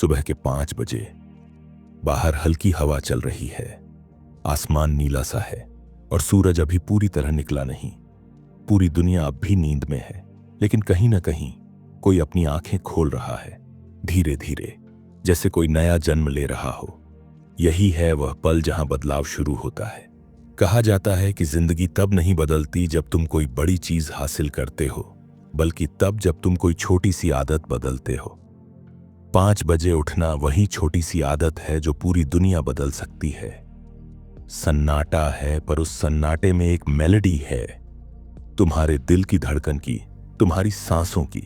सुबह के 5 बजे बाहर हल्की हवा चल रही है। आसमान नीला सा है और सूरज अभी पूरी तरह निकला नहीं। पूरी दुनिया अब भी नींद में है, लेकिन कहीं ना कहीं कोई अपनी आंखें खोल रहा है, धीरे धीरे, जैसे कोई नया जन्म ले रहा हो। यही है वह पल जहां बदलाव शुरू होता है। कहा जाता है कि जिंदगी तब नहीं बदलती जब तुम कोई बड़ी चीज हासिल करते हो, बल्कि तब जब तुम कोई छोटी सी आदत बदलते हो। 5 बजे उठना वही छोटी सी आदत है जो पूरी दुनिया बदल सकती है। सन्नाटा है, पर उस सन्नाटे में एक मेलोडी है, तुम्हारे दिल की धड़कन की, तुम्हारी सांसों की।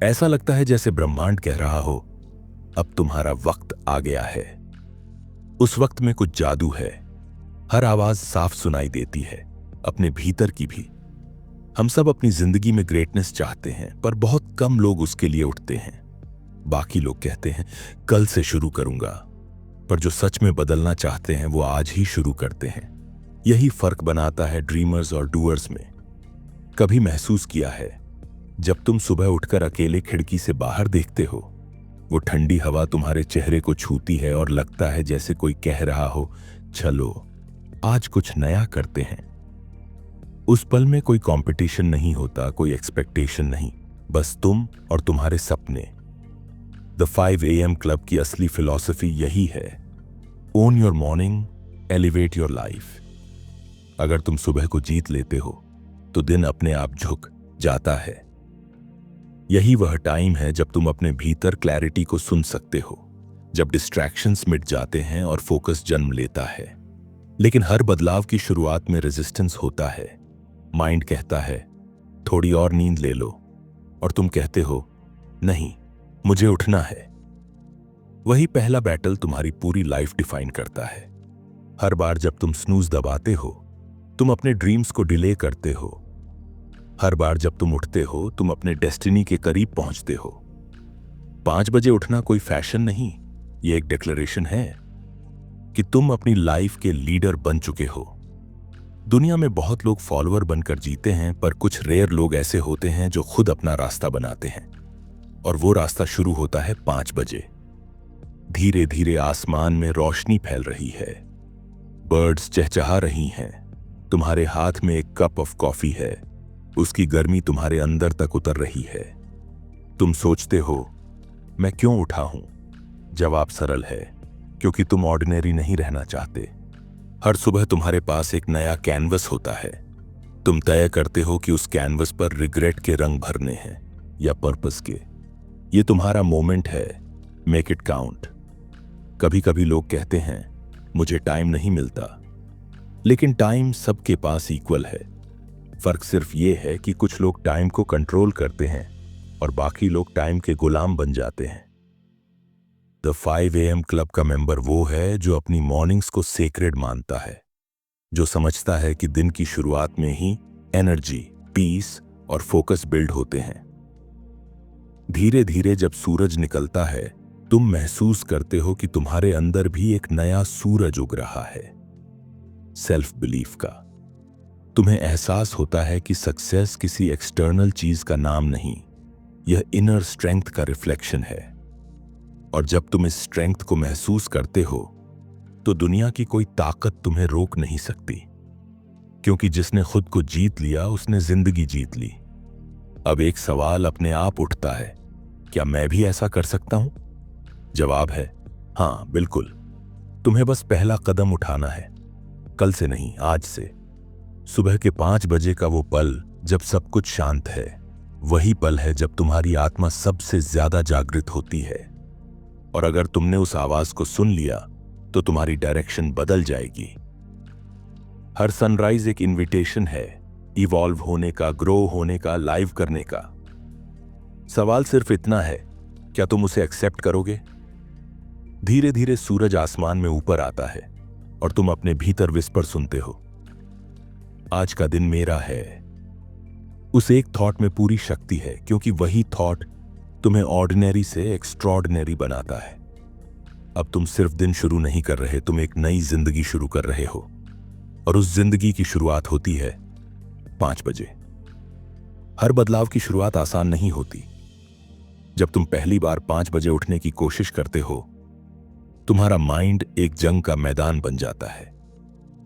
ऐसा लगता है जैसे ब्रह्मांड कह रहा हो, अब तुम्हारा वक्त आ गया है। उस वक्त में कुछ जादू है। हर आवाज साफ सुनाई देती है, अपने भीतर की भी। हम सब अपनी जिंदगी में ग्रेटनेस चाहते हैं, पर बहुत कम लोग उसके लिए उठते हैं। बाकी लोग कहते हैं कल से शुरू करूंगा, पर जो सच में बदलना चाहते हैं वो आज ही शुरू करते हैं। यही फर्क बनाता है ड्रीमर्स और डूअर्स में। कभी महसूस किया है, जब तुम सुबह उठकर अकेले खिड़की से बाहर देखते हो, वो ठंडी हवा तुम्हारे चेहरे को छूती है और लगता है जैसे कोई कह रहा हो, चलो आज कुछ नया करते हैं। उस पल में कोई कंपटीशन नहीं होता, कोई एक्सपेक्टेशन नहीं, बस तुम और तुम्हारे सपने। द 5 AM क्लब की असली फिलॉसफी यही है, own your morning, elevate your life. अगर तुम सुबह को जीत लेते हो तो दिन अपने आप झुक जाता है। यही वह टाइम है जब तुम अपने भीतर क्लैरिटी को सुन सकते हो, जब डिस्ट्रैक्शंस मिट जाते हैं और फोकस जन्म लेता है। लेकिन हर बदलाव की शुरुआत में रेजिस्टेंस होता है। माइंड कहता है थोड़ी और नींद ले लो, और तुम कहते हो नहीं, मुझे उठना है। वही पहला बैटल तुम्हारी पूरी लाइफ डिफाइन करता है। हर बार जब तुम स्नूज दबाते हो, तुम अपने ड्रीम्स को डिले करते हो। हर बार जब तुम उठते हो, तुम अपने डेस्टिनी के करीब पहुंचते हो। 5 बजे उठना कोई फैशन नहीं, ये एक डिक्लेरेशन है कि तुम अपनी लाइफ के लीडर बन चुके हो। दुनिया में बहुत लोग फॉलोअर बनकर जीते हैं, पर कुछ रेयर लोग ऐसे होते हैं जो खुद अपना रास्ता बनाते हैं। और वो रास्ता शुरू होता है 5 बजे। धीरे धीरे आसमान में रोशनी फैल रही है, बर्ड्स चहचहा रही हैं, तुम्हारे हाथ में एक कप ऑफ कॉफी है, उसकी गर्मी तुम्हारे अंदर तक उतर रही है। तुम सोचते हो मैं क्यों उठा हूं? जवाब सरल है, क्योंकि तुम ऑर्डिनरी नहीं रहना चाहते। हर सुबह तुम्हारे पास एक नया कैनवस होता है। तुम तय करते हो कि उस कैनवस पर रिग्रेट के रंग भरने हैं या पर्पस के। ये तुम्हारा मोमेंट है, मेक इट काउंट। कभी कभी लोग कहते हैं मुझे टाइम नहीं मिलता, लेकिन टाइम सबके पास इक्वल है। फर्क सिर्फ ये है कि कुछ लोग टाइम को कंट्रोल करते हैं और बाकी लोग टाइम के गुलाम बन जाते हैं। द 5 AM क्लब का मेंबर वो है जो अपनी मॉर्निंग्स को सेक्रेड मानता है, जो समझता है कि दिन की शुरुआत में ही एनर्जी, पीस और फोकस बिल्ड होते हैं। धीरे धीरे जब सूरज निकलता है, तुम महसूस करते हो कि तुम्हारे अंदर भी एक नया सूरज उग रहा है, सेल्फ बिलीफ का। तुम्हें एहसास होता है कि सक्सेस किसी एक्सटर्नल चीज का नाम नहीं, यह इनर स्ट्रेंथ का रिफ्लेक्शन है। और जब तुम इस स्ट्रेंथ को महसूस करते हो, तो दुनिया की कोई ताकत तुम्हें रोक नहीं सकती, क्योंकि जिसने खुद को जीत लिया उसने जिंदगी जीत ली। अब एक सवाल अपने आप उठता है, क्या मैं भी ऐसा कर सकता हूं? जवाब है हां, बिल्कुल। तुम्हें बस पहला कदम उठाना है, कल से नहीं, आज से। सुबह के 5 बजे का वो पल जब सब कुछ शांत है, वही पल है जब तुम्हारी आत्मा सबसे ज्यादा जागृत होती है। और अगर तुमने उस आवाज को सुन लिया, तो तुम्हारी डायरेक्शन बदल जाएगी। हर सनराइज एक इनविटेशन है, इवॉल्व होने का, ग्रो होने का, लाइव करने का। सवाल सिर्फ इतना है, क्या तुम उसे एक्सेप्ट करोगे? धीरे धीरे सूरज आसमान में ऊपर आता है और तुम अपने भीतर विस्पर सुनते हो, आज का दिन मेरा है। उस एक थॉट में पूरी शक्ति है, क्योंकि वही थॉट तुम्हें ऑर्डिनरी से एक्स्ट्रॉर्डिनरी बनाता है। अब तुम सिर्फ दिन शुरू नहीं कर रहे, तुम एक नई जिंदगी शुरू कर रहे हो। और उस जिंदगी की शुरुआत होती है 5 बजे। हर बदलाव की शुरुआत आसान नहीं होती। जब तुम पहली बार 5 बजे उठने की कोशिश करते हो, तुम्हारा माइंड एक जंग का मैदान बन जाता है।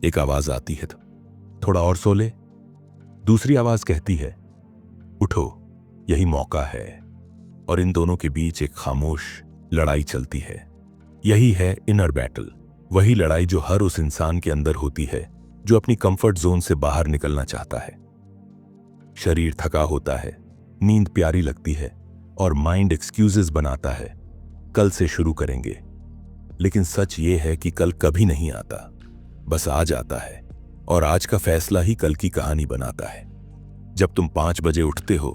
एक आवाज आती है, थोड़ा और सो ले। दूसरी आवाज कहती है, उठो, यही मौका है। और इन दोनों के बीच एक खामोश लड़ाई चलती है। यही है इनर बैटल, वही लड़ाई जो हर उस इंसान के अंदर होती है जो अपनी कंफर्ट जोन से बाहर निकलना चाहता है। शरीर थका होता है, नींद प्यारी लगती है और माइंड एक्सक्यूजेस बनाता है, कल से शुरू करेंगे। लेकिन सच ये है कि कल कभी नहीं आता, बस आज आता है। और आज का फैसला ही कल की कहानी बनाता है। जब तुम 5 बजे उठते हो,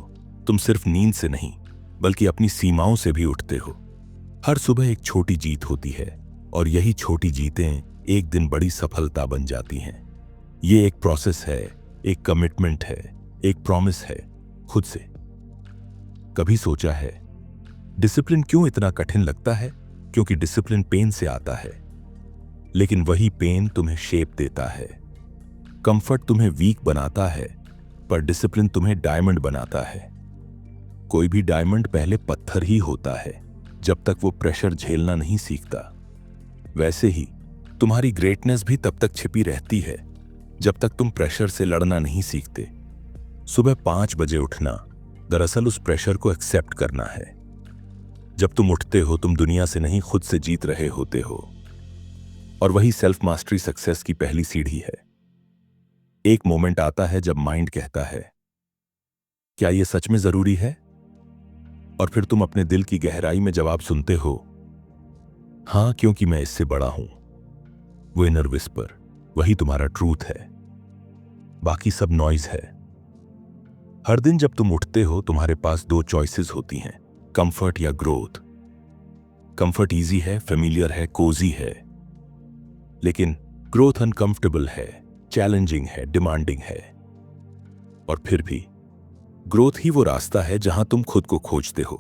तुम सिर्फ नींद से नहीं बल्कि अपनी सीमाओं से भी उठते हो। हर सुबह एक छोटी जीत होती है और यही छोटी जीतें एक दिन बड़ी सफलता बन जाती हैं। ये एक प्रोसेस है, एक कमिटमेंट है, एक प्रॉमिस है खुद से। कभी सोचा है डिसिप्लिन क्यों इतना कठिन लगता है? क्योंकि डिसिप्लिन पेन से आता है, लेकिन वही पेन तुम्हें शेप देता है। कंफर्ट तुम्हें वीक बनाता है, पर डिसिप्लिन तुम्हें डायमंड बनाता है। कोई भी डायमंड पहले पत्थर ही होता है जब तक वो प्रेशर झेलना नहीं सीखता। वैसे ही तुम्हारी ग्रेटनेस भी तब तक छिपी रहती है जब तक तुम प्रेशर से लड़ना नहीं सीखते। सुबह 5 बजे उठना दरअसल उस प्रेशर को एक्सेप्ट करना है। जब तुम उठते हो, तुम दुनिया से नहीं खुद से जीत रहे होते हो। और वही सेल्फ मास्टरी सक्सेस की पहली सीढ़ी है। एक मोमेंट आता है जब माइंड कहता है, क्या यह सच में जरूरी है? और फिर तुम अपने दिल की गहराई में जवाब सुनते हो, हां, क्योंकि मैं इससे बड़ा हूं। वो इनर विस्पर, वही तुम्हारा ट्रूथ है, बाकी सब नॉइज है। हर दिन जब तुम उठते हो, तुम्हारे पास 2 चॉइसेस होती हैं, कंफर्ट या ग्रोथ। कंफर्ट इजी है, फेमिलियर है, कोजी है। लेकिन ग्रोथ अनकंफर्टेबल है, चैलेंजिंग है, डिमांडिंग है। और फिर भी ग्रोथ ही वो रास्ता है जहां तुम खुद को खोजते हो।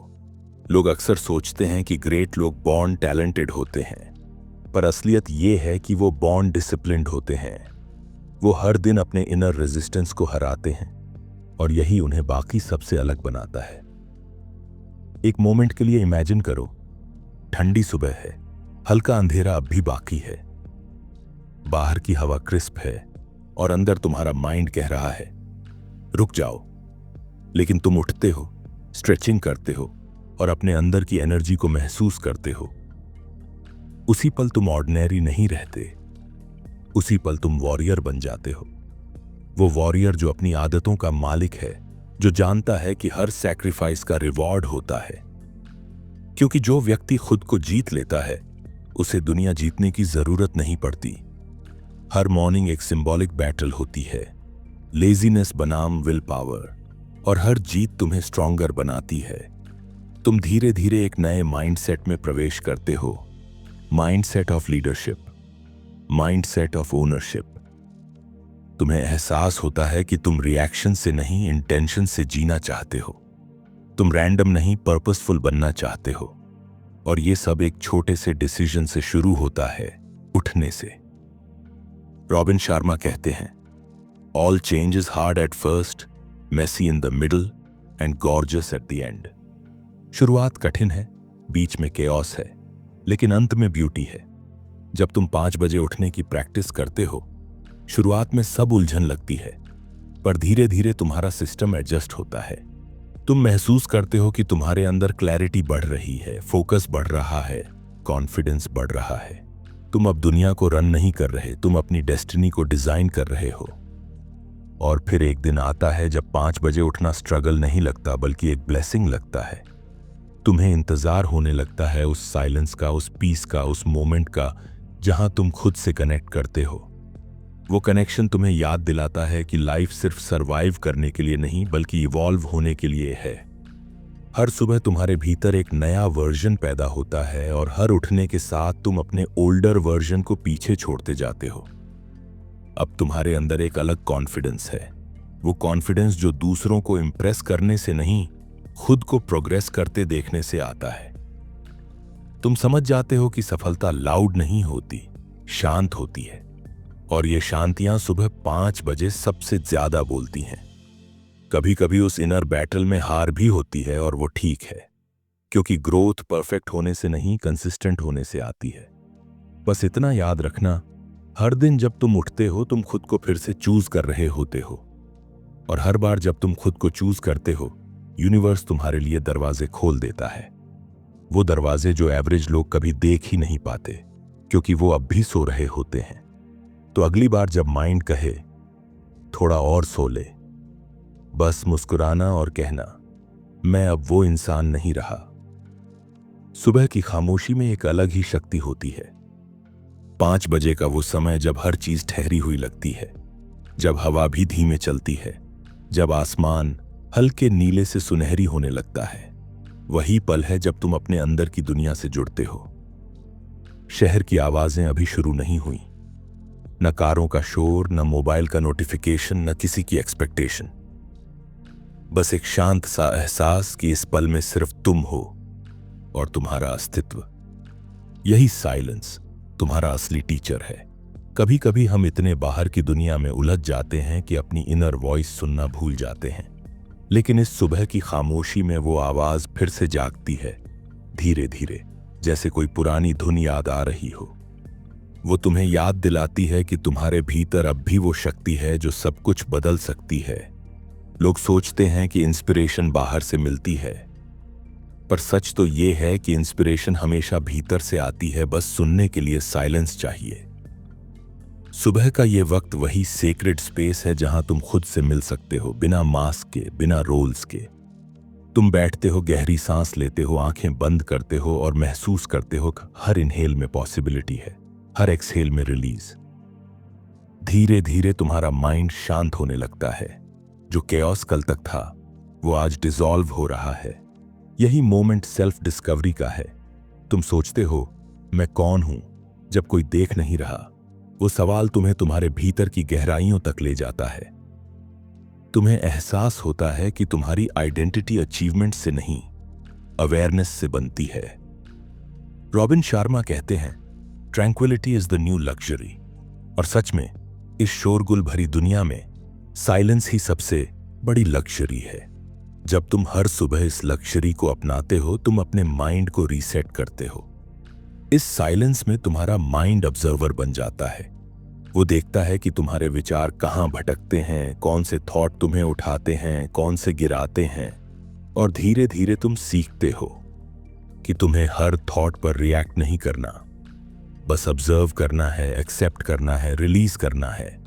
लोग अक्सर सोचते हैं कि ग्रेट लोग बॉर्न टैलेंटेड होते हैं, पर असलियत ये है कि वो बॉर्न डिसिप्लिन्ड होते हैं। वो हर दिन अपने इनर रेजिस्टेंस को हराते हैं और यही उन्हें बाकी सबसे अलग बनाता है। एक मोमेंट के लिए इमेजिन करो, ठंडी सुबह है, हल्का अंधेरा अब भी बाकी है, बाहर की हवा क्रिस्प है और अंदर तुम्हारा माइंड कह रहा है, रुक जाओ। लेकिन तुम उठते हो, स्ट्रेचिंग करते हो और अपने अंदर की एनर्जी को महसूस करते हो। उसी पल तुम ऑर्डिनरी नहीं रहते, उसी पल तुम वॉरियर बन जाते हो। वो वॉरियर जो अपनी आदतों का मालिक है, जो जानता है कि हर सैक्रिफाइस का रिवॉर्ड होता है। क्योंकि जो व्यक्ति खुद को जीत लेता है, उसे दुनिया जीतने की जरूरत नहीं पड़ती। हर मॉर्निंग एक सिंबॉलिक बैटल होती है, लेजीनेस बनाम विल पावर, और हर जीत तुम्हें स्ट्रॉन्गर बनाती है। तुम धीरे धीरे एक नए माइंडसेट में प्रवेश करते हो, mindset of leadership, mindset of ownership. तुम्हें एहसास होता है कि तुम रिएक्शन से नहीं, इंटेंशन से जीना चाहते हो। तुम रैंडम नहीं, पर्पसफुल बनना चाहते हो। और ये सब एक छोटे से डिसीजन से शुरू होता है, उठने से। रॉबिन शर्मा कहते हैं, all change is hard at first, messy in the middle and gorgeous at the end. शुरुआत कठिन है, बीच में केओस है, लेकिन अंत में ब्यूटी है। जब तुम 5 बजे उठने की प्रैक्टिस करते हो, शुरुआत में सब उलझन लगती है, पर धीरे धीरे तुम्हारा सिस्टम एडजस्ट होता है। तुम महसूस करते हो कि तुम्हारे अंदर क्लैरिटी बढ़ रही है, फोकस बढ़ रहा है, कॉन्फिडेंस बढ़ रहा है। तुम अब दुनिया को रन नहीं कर रहे, तुम अपनी डेस्टिनी को डिजाइन कर रहे हो। और फिर एक दिन आता है जब 5 बजे उठना स्ट्रगल नहीं लगता, बल्कि एक ब्लेसिंग लगता है। तुम्हें इंतजार होने लगता है उस साइलेंस का, उस पीस का, उस मोमेंट का जहां तुम खुद से कनेक्ट करते हो। वो कनेक्शन तुम्हें याद दिलाता है कि लाइफ सिर्फ सरवाइव करने के लिए नहीं, बल्कि इवॉल्व होने के लिए है। हर सुबह तुम्हारे भीतर एक नया वर्जन पैदा होता है और हर उठने के साथ तुम अपने ओल्डर वर्जन को पीछे छोड़ते जाते हो। अब तुम्हारे अंदर एक अलग कॉन्फिडेंस है, वो कॉन्फिडेंस जो दूसरों को इंप्रेस करने से नहीं, खुद को प्रोग्रेस करते देखने से आता है। तुम समझ जाते हो कि सफलता लाउड नहीं होती, शांत होती है। और ये शांतियां सुबह 5 बजे सबसे ज्यादा बोलती हैं। कभी कभी उस इनर बैटल में हार भी होती है, और वो ठीक है, क्योंकि ग्रोथ परफेक्ट होने से नहीं, कंसिस्टेंट होने से आती है। बस इतना याद रखना, हर दिन जब तुम उठते हो तुम खुद को फिर से चूज कर रहे होते हो, और हर बार जब तुम खुद को चूज करते हो यूनिवर्स तुम्हारे लिए दरवाजे खोल देता है। वो दरवाजे जो एवरेज लोग कभी देख ही नहीं पाते, क्योंकि वो अब भी सो रहे होते हैं। तो अगली बार जब माइंड कहे थोड़ा और सो ले, बस मुस्कुराना और कहना, मैं अब वो इंसान नहीं रहा। सुबह की खामोशी में एक अलग ही शक्ति होती है। 5 बजे का वो समय जब हर चीज ठहरी हुई लगती है, जब हवा भी धीमे चलती है, जब आसमान हल्के नीले से सुनहरी होने लगता है, वही पल है जब तुम अपने अंदर की दुनिया से जुड़ते हो। शहर की आवाजें अभी शुरू नहीं हुई, न कारों का शोर, न मोबाइल का नोटिफिकेशन, न किसी की एक्सपेक्टेशन। बस एक शांत सा एहसास कि इस पल में सिर्फ तुम हो और तुम्हारा अस्तित्व। यही साइलेंस तुम्हारा असली टीचर है। कभी कभी हम इतने बाहर की दुनिया में उलझ जाते हैं कि अपनी इनर वॉइस सुनना भूल जाते हैं, लेकिन इस सुबह की खामोशी में वो आवाज फिर से जागती है, धीरे धीरे, जैसे कोई पुरानी धुन याद आ रही हो। वो तुम्हें याद दिलाती है कि तुम्हारे भीतर अब भी वो शक्ति है जो सब कुछ बदल सकती है। लोग सोचते हैं कि इंस्पिरेशन बाहर से मिलती है, पर सच तो ये है कि इंस्पिरेशन हमेशा भीतर से आती है, बस सुनने के लिए साइलेंस चाहिए। सुबह का ये वक्त वही सेक्रेड स्पेस है जहां तुम खुद से मिल सकते हो, बिना मास्क के, बिना रोल्स के। तुम बैठते हो, गहरी सांस लेते हो, आंखें बंद करते हो और महसूस करते हो कि हर इनहेल में पॉसिबिलिटी है, हर एक्सहेल में रिलीज। धीरे धीरे तुम्हारा माइंड शांत होने लगता है। जो केओस कल तक था वो आज डिसॉल्व हो रहा है। यही मोमेंट सेल्फ डिस्कवरी का है। तुम सोचते हो मैं कौन हूं जब कोई देख नहीं रहा। वो सवाल तुम्हें तुम्हारे भीतर की गहराइयों तक ले जाता है। तुम्हें एहसास होता है कि तुम्हारी आइडेंटिटी अचीवमेंट से नहीं, अवेयरनेस से बनती है। रॉबिन शर्मा कहते हैं, tranquillity is the new luxury. और सच में इस शोरगुल भरी दुनिया में साइलेंस ही सबसे बड़ी लग्जरी है। जब तुम हर सुबह इस लग्जरी को अपनाते हो, तुम अपने माइंड को रीसेट करते हो। इस साइलेंस में तुम्हारा माइंड ऑब्जर्वर बन जाता है। वो देखता है कि तुम्हारे विचार कहाँ भटकते हैं, कौन से थॉट तुम्हें उठाते हैं, कौन से गिराते हैं, और धीरे धीरे तुम सीखते हो कि तुम्हें हर थॉट पर रिएक्ट नहीं करना, बस ऑब्जर्व करना है, एक्सेप्ट करना है, रिलीज करना है।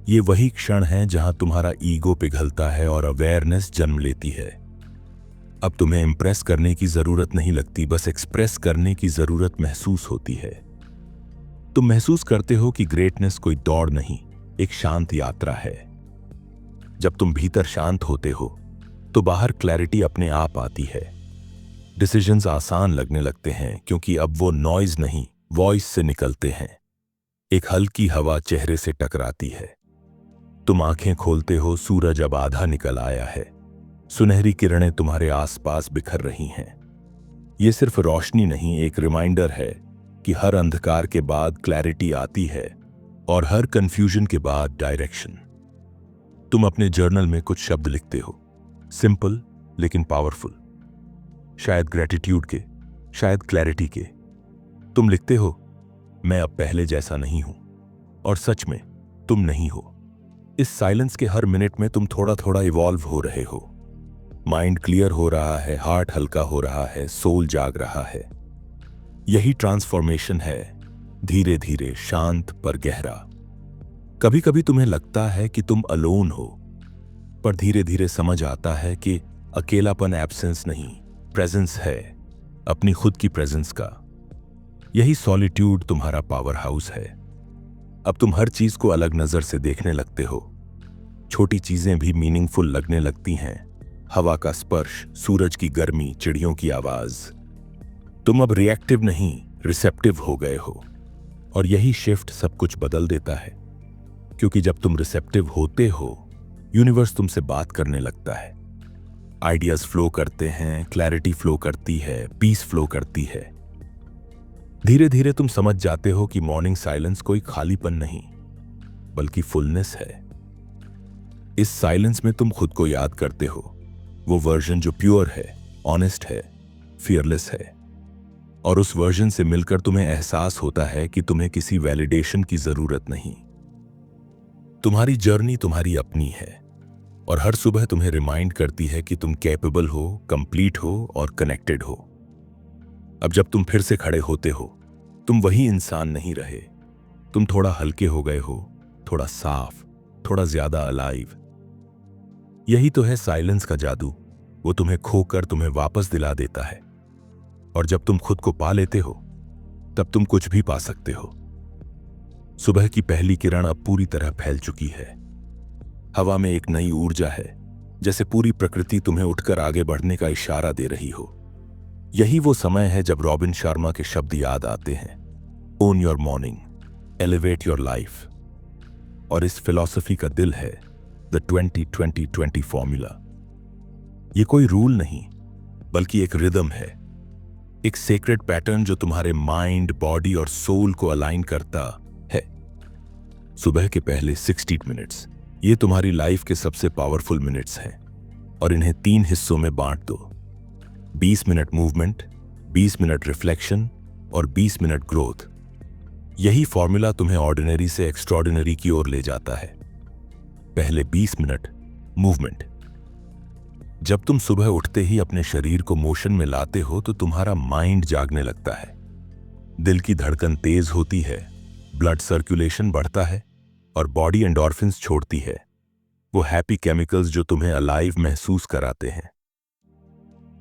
ये वही क्षण है जहां तुम्हारा ईगो पिघलता है और अवेयरनेस जन्म लेती है। अब तुम्हें इंप्रेस करने की जरूरत नहीं लगती, बस एक्सप्रेस करने की जरूरत महसूस होती है। तुम महसूस करते हो कि ग्रेटनेस कोई दौड़ नहीं, एक शांत यात्रा है। जब तुम भीतर शांत होते हो तो बाहर क्लैरिटी अपने आप आती है। डिसीजंस आसान लगने लगते हैं, क्योंकि अब वो नॉइज नहीं, वॉइस से निकलते हैं। एक हल्की हवा चेहरे से टकराती है। तुम आंखें खोलते हो, सूरज अब आधा निकल आया है। सुनहरी किरणें तुम्हारे आसपास बिखर रही हैं। ये सिर्फ रोशनी नहीं, एक रिमाइंडर है कि हर अंधकार के बाद क्लैरिटी आती है और हर कंफ्यूजन के बाद डायरेक्शन। तुम अपने जर्नल में कुछ शब्द लिखते हो, सिंपल लेकिन पावरफुल, शायद ग्रेटिट्यूड के, शायद क्लैरिटी के। तुम लिखते हो, मैं अब पहले जैसा नहीं हूं, और सच में तुम नहीं हो। इस साइलेंस के हर मिनट में तुम थोड़ा थोड़ा इवॉल्व हो रहे हो। माइंड क्लियर हो रहा है, हार्ट हल्का हो रहा है, सोल जाग रहा है। यही ट्रांसफॉर्मेशन है, धीरे धीरे, शांत पर गहरा। कभी कभी तुम्हें लगता है कि तुम अलोन हो, पर धीरे धीरे समझ आता है कि अकेलापन एब्सेंस नहीं, प्रेजेंस है, अपनी खुद की प्रेजेंस का। यही सॉलिट्यूड तुम्हारा पावर हाउस है। अब तुम हर चीज को अलग नजर से देखने लगते हो। छोटी चीजें भी मीनिंगफुल लगने लगती हैं। हवा का स्पर्श, सूरज की गर्मी, चिड़ियों की आवाज। तुम अब रिएक्टिव नहीं, रिसेप्टिव हो गए हो। और यही शिफ्ट सब कुछ बदल देता है, क्योंकि जब तुम रिसेप्टिव होते हो, यूनिवर्स तुमसे बात करने लगता है। आइडियाज फ्लो करते हैं, क्लैरिटी फ्लो करती है, पीस फ्लो करती है। धीरे धीरे तुम समझ जाते हो कि मॉर्निंग साइलेंस कोई खालीपन नहीं, बल्कि फुलनेस है। इस साइलेंस में तुम खुद को याद करते हो, वो वर्जन जो प्योर है, ऑनेस्ट है, फियरलेस है। और उस वर्जन से मिलकर तुम्हें एहसास होता है कि तुम्हें किसी वैलिडेशन की जरूरत नहीं। तुम्हारी जर्नी तुम्हारी अपनी है और हर सुबह तुम्हें रिमाइंड करती है कि तुम कैपेबल हो, कंप्लीट हो और कनेक्टेड हो। अब जब तुम फिर से खड़े होते हो, तुम वही इंसान नहीं रहे। तुम थोड़ा हल्के हो गए हो, थोड़ा साफ, थोड़ा ज्यादा अलाइव। यही तो है साइलेंस का जादू। वो तुम्हें खोकर तुम्हें वापस दिला देता है। और जब तुम खुद को पा लेते हो, तब तुम कुछ भी पा सकते हो। सुबह की पहली किरण अब पूरी तरह फैल चुकी है। हवा में एक नई ऊर्जा है, जैसे पूरी प्रकृति तुम्हें उठकर आगे बढ़ने का इशारा दे रही हो। यही वो समय है जब रॉबिन शर्मा के शब्द याद आते हैं, own your morning, elevate your life. और इस फिलॉसफी का दिल है द 20-20-20 फॉर्मूला। ये कोई रूल नहीं, बल्कि एक रिदम है, एक सेक्रेट पैटर्न जो तुम्हारे माइंड, बॉडी और सोल को अलाइन करता है। सुबह के पहले 60 मिनट्स ये तुम्हारी लाइफ के सबसे पावरफुल मिनट्स हैं और इन्हें 3 हिस्सों में बांट दो। 20 मिनट मूवमेंट, 20 मिनट रिफ्लेक्शन और 20 मिनट ग्रोथ। यही फॉर्मूला तुम्हें ऑर्डिनरी से एक्स्ट्रॉर्डिनरी की ओर ले जाता है। पहले 20 मिनट मूवमेंट। जब तुम सुबह उठते ही अपने शरीर को मोशन में लाते हो तो तुम्हारा माइंड जागने लगता है। दिल की धड़कन तेज होती है, ब्लड सर्कुलेशन बढ़ता है और बॉडी एंडोर्फिन्स छोड़ती है, वो हैप्पी केमिकल्स जो तुम्हें अलाइव महसूस कराते हैं।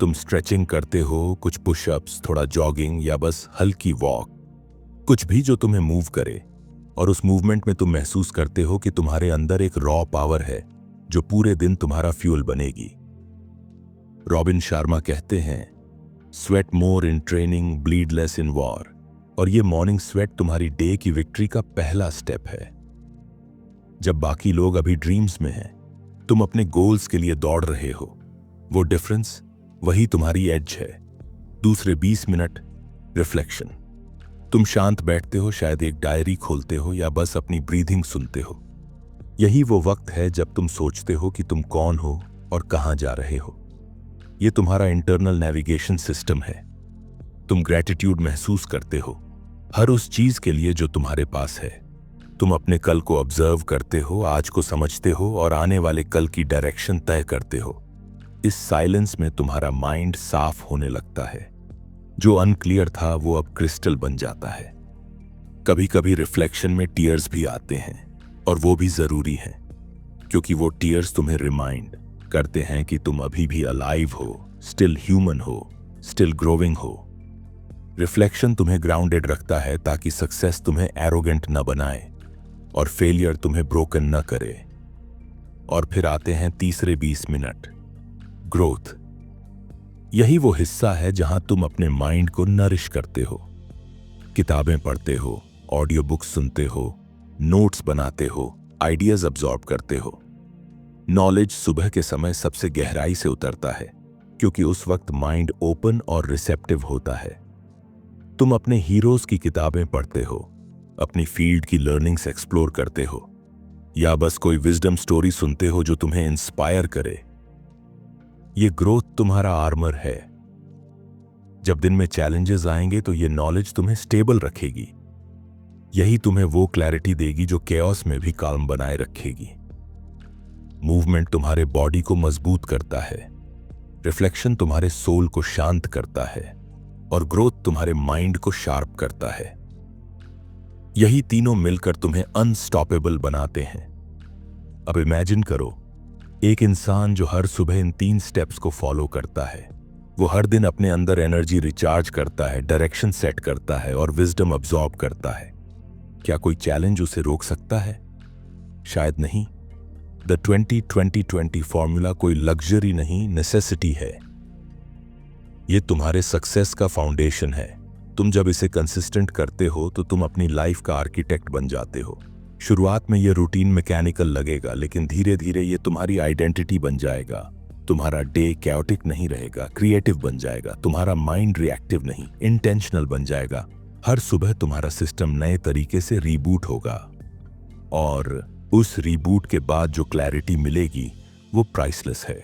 तुम स्ट्रेचिंग करते हो, कुछ पुशअप्स, थोड़ा जॉगिंग या बस हल्की वॉक, कुछ भी जो तुम्हें मूव करे। और उस मूवमेंट में तुम महसूस करते हो कि तुम्हारे अंदर एक रॉ पावर है जो पूरे दिन तुम्हारा फ्यूल बनेगी। रॉबिन शर्मा कहते हैं, sweat more in training, bleed less in war. और ये मॉर्निंग स्वेट तुम्हारी डे की विक्ट्री का पहला स्टेप है। जब बाकी लोग अभी ड्रीम्स में हैं, तुम अपने गोल्स के लिए दौड़ रहे हो। वो डिफरेंस, वही तुम्हारी एज है। दूसरे 20 मिनट रिफ्लेक्शन। तुम शांत बैठते हो, शायद एक डायरी खोलते हो या बस अपनी ब्रीथिंग सुनते हो। यही वो वक्त है जब तुम सोचते हो कि तुम कौन हो और कहां जा रहे हो। ये तुम्हारा इंटरनल नेविगेशन सिस्टम है। तुम ग्रैटिट्यूड महसूस करते हो हर उस चीज के लिए जो तुम्हारे पास है। तुम अपने कल को ऑब्जर्व करते हो, आज को समझते हो और आने वाले कल की डायरेक्शन तय करते हो। इस साइलेंस में तुम्हारा माइंड साफ होने लगता है। जो अनक्लियर था वो अब क्रिस्टल बन जाता है। कभी कभी रिफ्लेक्शन में टीयर्स भी आते हैं और वो भी जरूरी है, क्योंकि वो टीयर्स तुम्हें रिमाइंड करते हैं कि तुम अभी भी अलाइव हो, स्टिल ह्यूमन हो, स्टिल ग्रोविंग हो। रिफ्लेक्शन तुम्हें ग्राउंडेड रखता है ताकि सक्सेस तुम्हें एरोगेंट न बनाए और फेलियर तुम्हें ब्रोकन न करे। और फिर आते हैं तीसरे 20 मिनट, ग्रोथ। यही वो हिस्सा है जहां तुम अपने माइंड को नरिश करते हो। किताबें पढ़ते हो, ऑडियो बुक्स सुनते हो, नोट्स बनाते हो, आइडियाज अब्सॉर्ब करते हो। नॉलेज सुबह के समय सबसे गहराई से उतरता है, क्योंकि उस वक्त माइंड ओपन और रिसेप्टिव होता है। तुम अपने हीरोज की किताबें पढ़ते हो, अपनी फील्ड की लर्निंग्स एक्सप्लोर करते हो या बस कोई विजडम स्टोरी सुनते हो जो तुम्हें इंस्पायर करे। ये ग्रोथ तुम्हारा आर्मर है। जब दिन में चैलेंजेस आएंगे तो ये नॉलेज तुम्हें स्टेबल रखेगी। यही तुम्हें वो क्लैरिटी देगी जो केओस में भी काल्म बनाए रखेगी। मूवमेंट तुम्हारे बॉडी को मजबूत करता है, रिफ्लेक्शन तुम्हारे सोल को शांत करता है और ग्रोथ तुम्हारे माइंड को शार्प करता है। यही तीनों मिलकर तुम्हें अनस्टॉपेबल बनाते हैं। अब इमेजिन करो, एक इंसान जो हर सुबह इन 3 स्टेप्स को फॉलो करता है। वो हर दिन अपने अंदर एनर्जी रिचार्ज करता है, डायरेक्शन सेट करता है और विजडम अब्सॉर्ब करता है। क्या कोई चैलेंज उसे रोक सकता है? शायद नहीं। द 20-20-20 फॉर्मूला कोई लग्जरी नहीं, नेसेसिटी है। ये तुम्हारे सक्सेस का फाउंडेशन है। तुम जब इसे कंसिस्टेंट करते हो तो तुम अपनी लाइफ का आर्किटेक्ट बन जाते हो। शुरुआत में ये रूटीन मैकेनिकल लगेगा, लेकिन धीरे धीरे ये तुम्हारी आइडेंटिटी बन जाएगा। तुम्हारा डे कैओटिक नहीं रहेगा, क्रिएटिव बन जाएगा। तुम्हारा माइंड रिएक्टिव नहीं, इंटेंशनल बन जाएगा। हर सुबह तुम्हारा सिस्टम नए तरीके से रीबूट होगा और उस रीबूट के बाद जो क्लैरिटी मिलेगी वो प्राइसलेस है।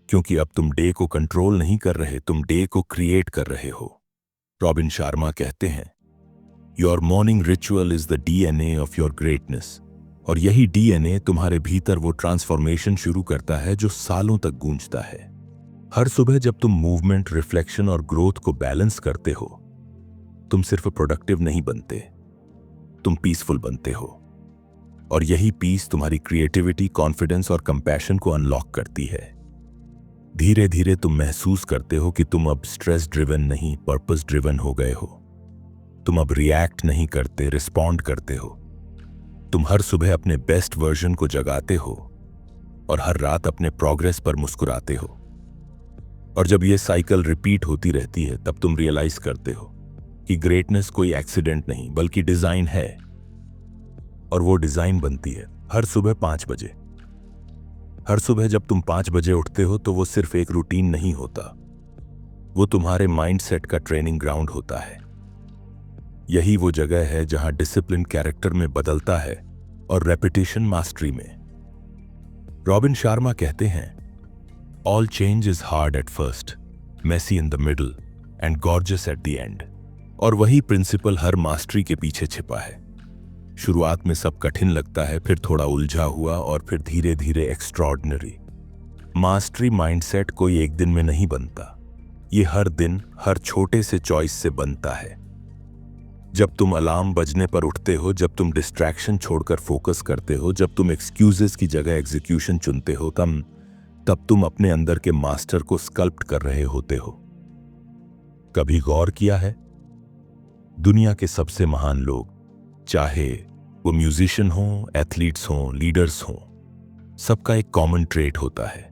क्योंकि अब तुम डे को कंट्रोल नहीं कर रहे, तुम डे को क्रिएट कर रहे हो। रॉबिन शर्मा कहते हैं, your morning ritual is the DNA of your greatness. और यही डीएनए तुम्हारे भीतर वो ट्रांसफॉर्मेशन शुरू करता है जो सालों तक गूंजता है। हर सुबह जब तुम मूवमेंट, रिफ्लेक्शन और ग्रोथ को बैलेंस करते हो, तुम सिर्फ प्रोडक्टिव नहीं बनते, तुम पीसफुल बनते हो। और यही पीस तुम्हारी क्रिएटिविटी, कॉन्फिडेंस और कंपैशन को अनलॉक करती है। धीरे धीरे तुम महसूस करते हो कि तुम अब स्ट्रेस ड्रिवन नहीं, पर्पस ड्रिवन हो गए हो। तुम अब रिएक्ट नहीं करते, रिस्पॉन्ड करते हो। तुम हर सुबह अपने बेस्ट वर्जन को जगाते हो और हर रात अपने प्रोग्रेस पर मुस्कुराते हो। और जब ये साइकिल रिपीट होती रहती है, तब तुम रियलाइज करते हो कि ग्रेटनेस कोई एक्सीडेंट नहीं बल्कि डिजाइन है। और वो डिजाइन बनती है हर सुबह 5 बजे। हर सुबह जब तुम 5 बजे उठते हो तो वो सिर्फ एक रूटीन नहीं होता, वो तुम्हारे माइंडसेट का ट्रेनिंग ग्राउंड होता है। यही वो जगह है जहां डिसिप्लिन कैरेक्टर में बदलता है और रेपिटेशन मास्टरी में। रॉबिन शर्मा कहते हैं, all change is hard at first, messy in the middle and gorgeous at the end. और वही प्रिंसिपल हर मास्टरी के पीछे छिपा है। शुरुआत में सब कठिन लगता है, फिर थोड़ा उलझा हुआ और फिर धीरे धीरे एक्स्ट्रॉर्डिनरी। मास्टरी माइंडसेट कोई एक दिन में नहीं बनता, ये हर दिन, हर छोटे से चॉइस से बनता है। जब तुम अलार्म बजने पर उठते हो, जब तुम डिस्ट्रैक्शन छोड़कर फोकस करते हो, जब तुम एक्सक्यूजेस की जगह एग्जीक्यूशन चुनते हो, तब तुम अपने अंदर के मास्टर को स्कल्प्ट कर रहे होते हो। कभी गौर किया है, दुनिया के सबसे महान लोग, चाहे वो म्यूजिशियन हो, एथलीट्स हो, लीडर्स हो, सबका एक कॉमन ट्रेट होता है,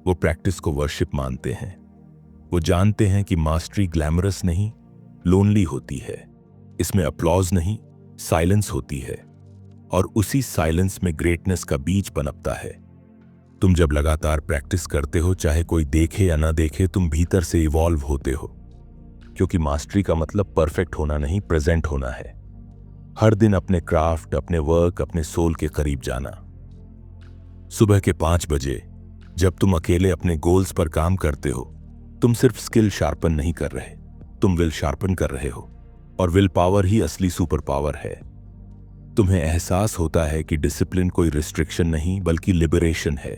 वो प्रैक्टिस को वर्शिप मानते हैं। वो जानते हैं कि मास्टरी ग्लैमरस नहीं, लोनली होती है। इसमें अपलॉज नहीं, साइलेंस होती है। और उसी साइलेंस में ग्रेटनेस का बीज पनपता है। तुम जब लगातार प्रैक्टिस करते हो, चाहे कोई देखे या ना देखे, तुम भीतर से इवॉल्व होते हो। क्योंकि मास्टरी का मतलब परफेक्ट होना नहीं, प्रेजेंट होना है। हर दिन अपने क्राफ्ट, अपने वर्क, अपने सोल के करीब जाना। सुबह के 5 बजे जब तुम अकेले अपने गोल्स पर काम करते हो, तुम सिर्फ स्किल शार्पन नहीं कर रहे, तुम विल शार्पन कर रहे हो। और विल पावर ही असली सुपर पावर है। तुम्हें एहसास होता है कि डिसिप्लिन कोई रिस्ट्रिक्शन नहीं बल्कि लिबरेशन है।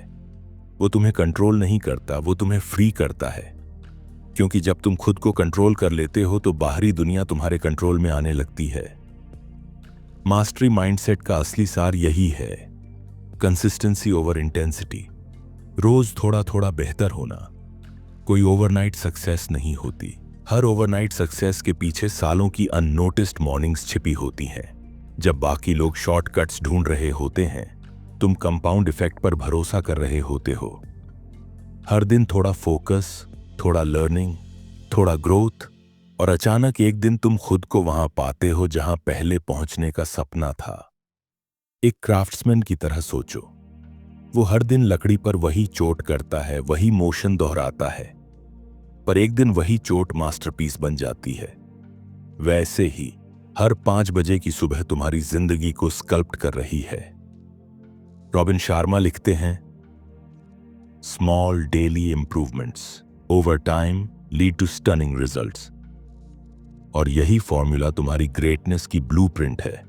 वो तुम्हें कंट्रोल नहीं करता, वो तुम्हें फ्री करता है। क्योंकि जब तुम खुद को कंट्रोल कर लेते हो तो बाहरी दुनिया तुम्हारे कंट्रोल में आने लगती है। मास्टरी माइंडसेट का असली सार यही है, कंसिस्टेंसी ओवर इंटेंसिटी। रोज थोड़ा थोड़ा बेहतर होना। कोई ओवरनाइट सक्सेस नहीं होती। हर ओवरनाइट सक्सेस के पीछे सालों की अननोटिस्ड मॉर्निंग्स छिपी होती हैं। जब बाकी लोग शॉर्टकट्स ढूंढ रहे होते हैं, तुम कंपाउंड इफेक्ट पर भरोसा कर रहे होते हो। हर दिन थोड़ा फोकस, थोड़ा लर्निंग, थोड़ा ग्रोथ, और अचानक एक दिन तुम खुद को वहां पाते हो जहां पहले पहुंचने का सपना था। एक क्राफ्ट्समैन की तरह सोचो, वो हर दिन लकड़ी पर वही चोट करता है, वही मोशन दोहराता है, पर एक दिन वही चोट मास्टरपीस बन जाती है। वैसे ही हर 5 बजे की सुबह तुम्हारी जिंदगी को स्कल्प्ट कर रही है। रॉबिन शर्मा लिखते हैं, small daily improvements over time lead to stunning results. और यही फॉर्मूला तुम्हारी ग्रेटनेस की ब्लूप्रिंट है।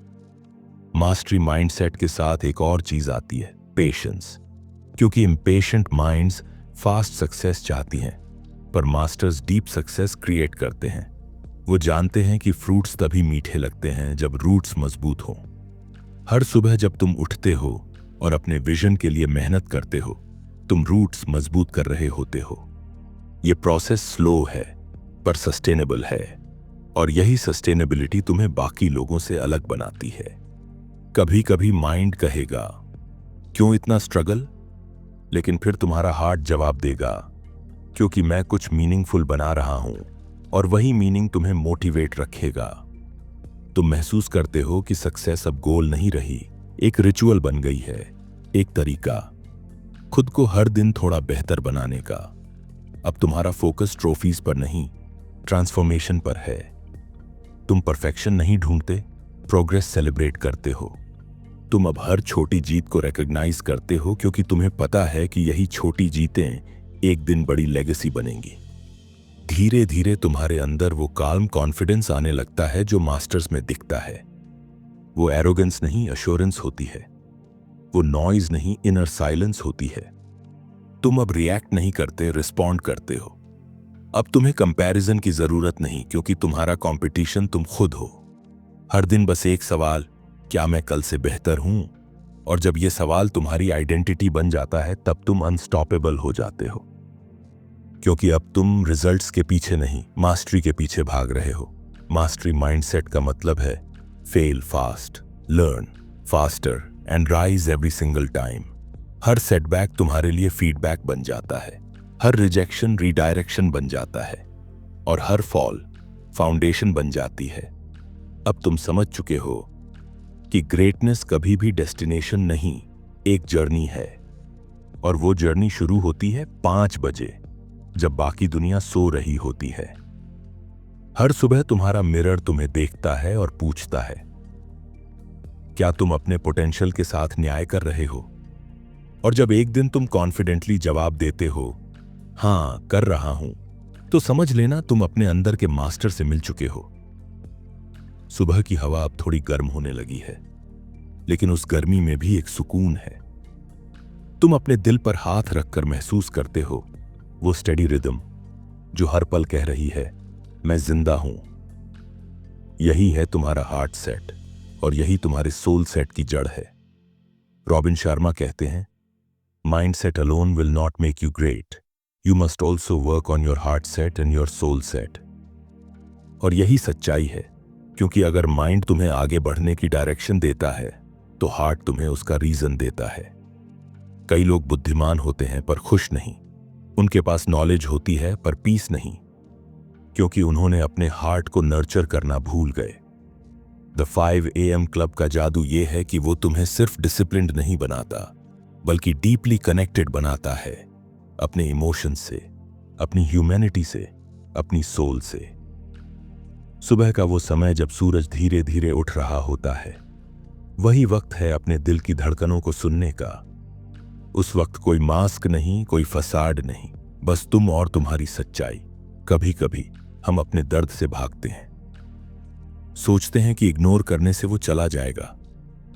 मास्टरी माइंडसेट के साथ एक और चीज आती है, पेशेंस। क्योंकि इम्पेशेंट माइंड्स फास्ट सक्सेस चाहती हैं, पर मास्टर्स डीप सक्सेस क्रिएट करते हैं। वो जानते हैं कि फ्रूट्स तभी मीठे लगते हैं जब रूट्स मजबूत हों। हर सुबह जब तुम उठते हो और अपने विजन के लिए मेहनत करते हो, तुम रूट्स मजबूत कर रहे होते हो। ये प्रोसेस स्लो है पर सस्टेनेबल है, और यही सस्टेनेबिलिटी तुम्हें बाकी लोगों से अलग बनाती है। कभी कभी माइंड कहेगा, क्यों इतना स्ट्रगल? लेकिन फिर तुम्हारा हार्ट जवाब देगा, क्योंकि मैं कुछ मीनिंगफुल बना रहा हूं, और वही मीनिंग तुम्हें मोटिवेट रखेगा। तुम महसूस करते हो कि सक्सेस अब गोल नहीं रही, एक रिचुअल बन गई है, एक तरीका खुद को हर दिन थोड़ा बेहतर बनाने का। अब तुम्हारा फोकस ट्रॉफीज पर नहीं, ट्रांसफॉर्मेशन पर है। तुम परफेक्शन नहीं ढूंढते, प्रोग्रेस सेलिब्रेट करते हो। तुम अब हर छोटी जीत को रिकॉग्नाइज करते हो, क्योंकि तुम्हें पता है कि यही छोटी जीतें एक दिन बड़ी लेगेसी बनेंगी। धीरे धीरे तुम्हारे अंदर वो काल्म कॉन्फिडेंस आने लगता है जो मास्टर्स में दिखता है। वो एरोगेंस नहीं, अश्योरेंस होती है। वो नॉइज नहीं, इनर साइलेंस होती है। तुम अब रिएक्ट नहीं करते, रिस्पॉन्ड करते हो। अब तुम्हें कंपैरिजन की जरूरत नहीं, क्योंकि तुम्हारा कंपटीशन तुम खुद हो। हर दिन बस एक सवाल, क्या मैं कल से बेहतर हूं? और जब ये सवाल तुम्हारी आइडेंटिटी बन जाता है, तब तुम अनस्टॉपेबल हो जाते हो। क्योंकि अब तुम रिजल्ट्स के पीछे नहीं, मास्टरी के पीछे भाग रहे हो। मास्टरी माइंडसेट का मतलब है fail fast, learn faster and rise every single time. Her setback तुम्हारे लिए फीडबैक बन जाता है, हर रिजेक्शन रीडायरेक्शन बन जाता है, और हर फॉल फाउंडेशन बन जाती है। अब तुम समझ चुके हो कि ग्रेटनेस कभी भी डेस्टिनेशन नहीं, एक जर्नी है। और वो जर्नी शुरू होती है 5 बजे, जब बाकी दुनिया सो रही होती है। हर सुबह तुम्हारा मिरर तुम्हें देखता है और पूछता है, क्या तुम अपने पोटेंशियल के साथ न्याय कर रहे हो? और जब एक दिन तुम कॉन्फिडेंटली जवाब देते हो, हां कर रहा हूं, तो समझ लेना तुम अपने अंदर के मास्टर से मिल चुके हो। सुबह की हवा अब थोड़ी गर्म होने लगी है, लेकिन उस गर्मी में भी एक सुकून है। तुम अपने दिल पर हाथ रखकर महसूस करते हो वो स्टेडी रिदम जो हर पल कह रही है, मैं जिंदा हूं। यही है तुम्हारा हार्ट सेट, और यही तुम्हारे सोल सेट की जड़ है। रॉबिन शर्मा कहते हैं, mindset alone will not make you great, you must also work on your heartset and your soulset. और यही सच्चाई है, क्योंकि अगर माइंड तुम्हें आगे बढ़ने की डायरेक्शन देता है, तो हार्ट तुम्हें उसका रीजन देता है। कई लोग बुद्धिमान होते हैं पर खुश नहीं, उनके पास नॉलेज होती है पर पीस नहीं, क्योंकि उन्होंने अपने हार्ट को नर्चर करना भूल गए। द 5 AM क्लब का जादू यह है कि वो तुम्हें सिर्फ डिसिप्लिन्ड नहीं बनाता, बल्कि डीपली कनेक्टेड बनाता है, अपने इमोशंस से, अपनी ह्यूमैनिटी से, अपनी सोल से। सुबह का वो समय जब सूरज धीरे धीरे उठ रहा होता है, वही वक्त है अपने दिल की धड़कनों को सुनने का। उस वक्त कोई मास्क नहीं, कोई फसाड नहीं, बस तुम और तुम्हारी सच्चाई। कभी कभी हम अपने दर्द से भागते हैं, सोचते हैं कि इग्नोर करने से वो चला जाएगा,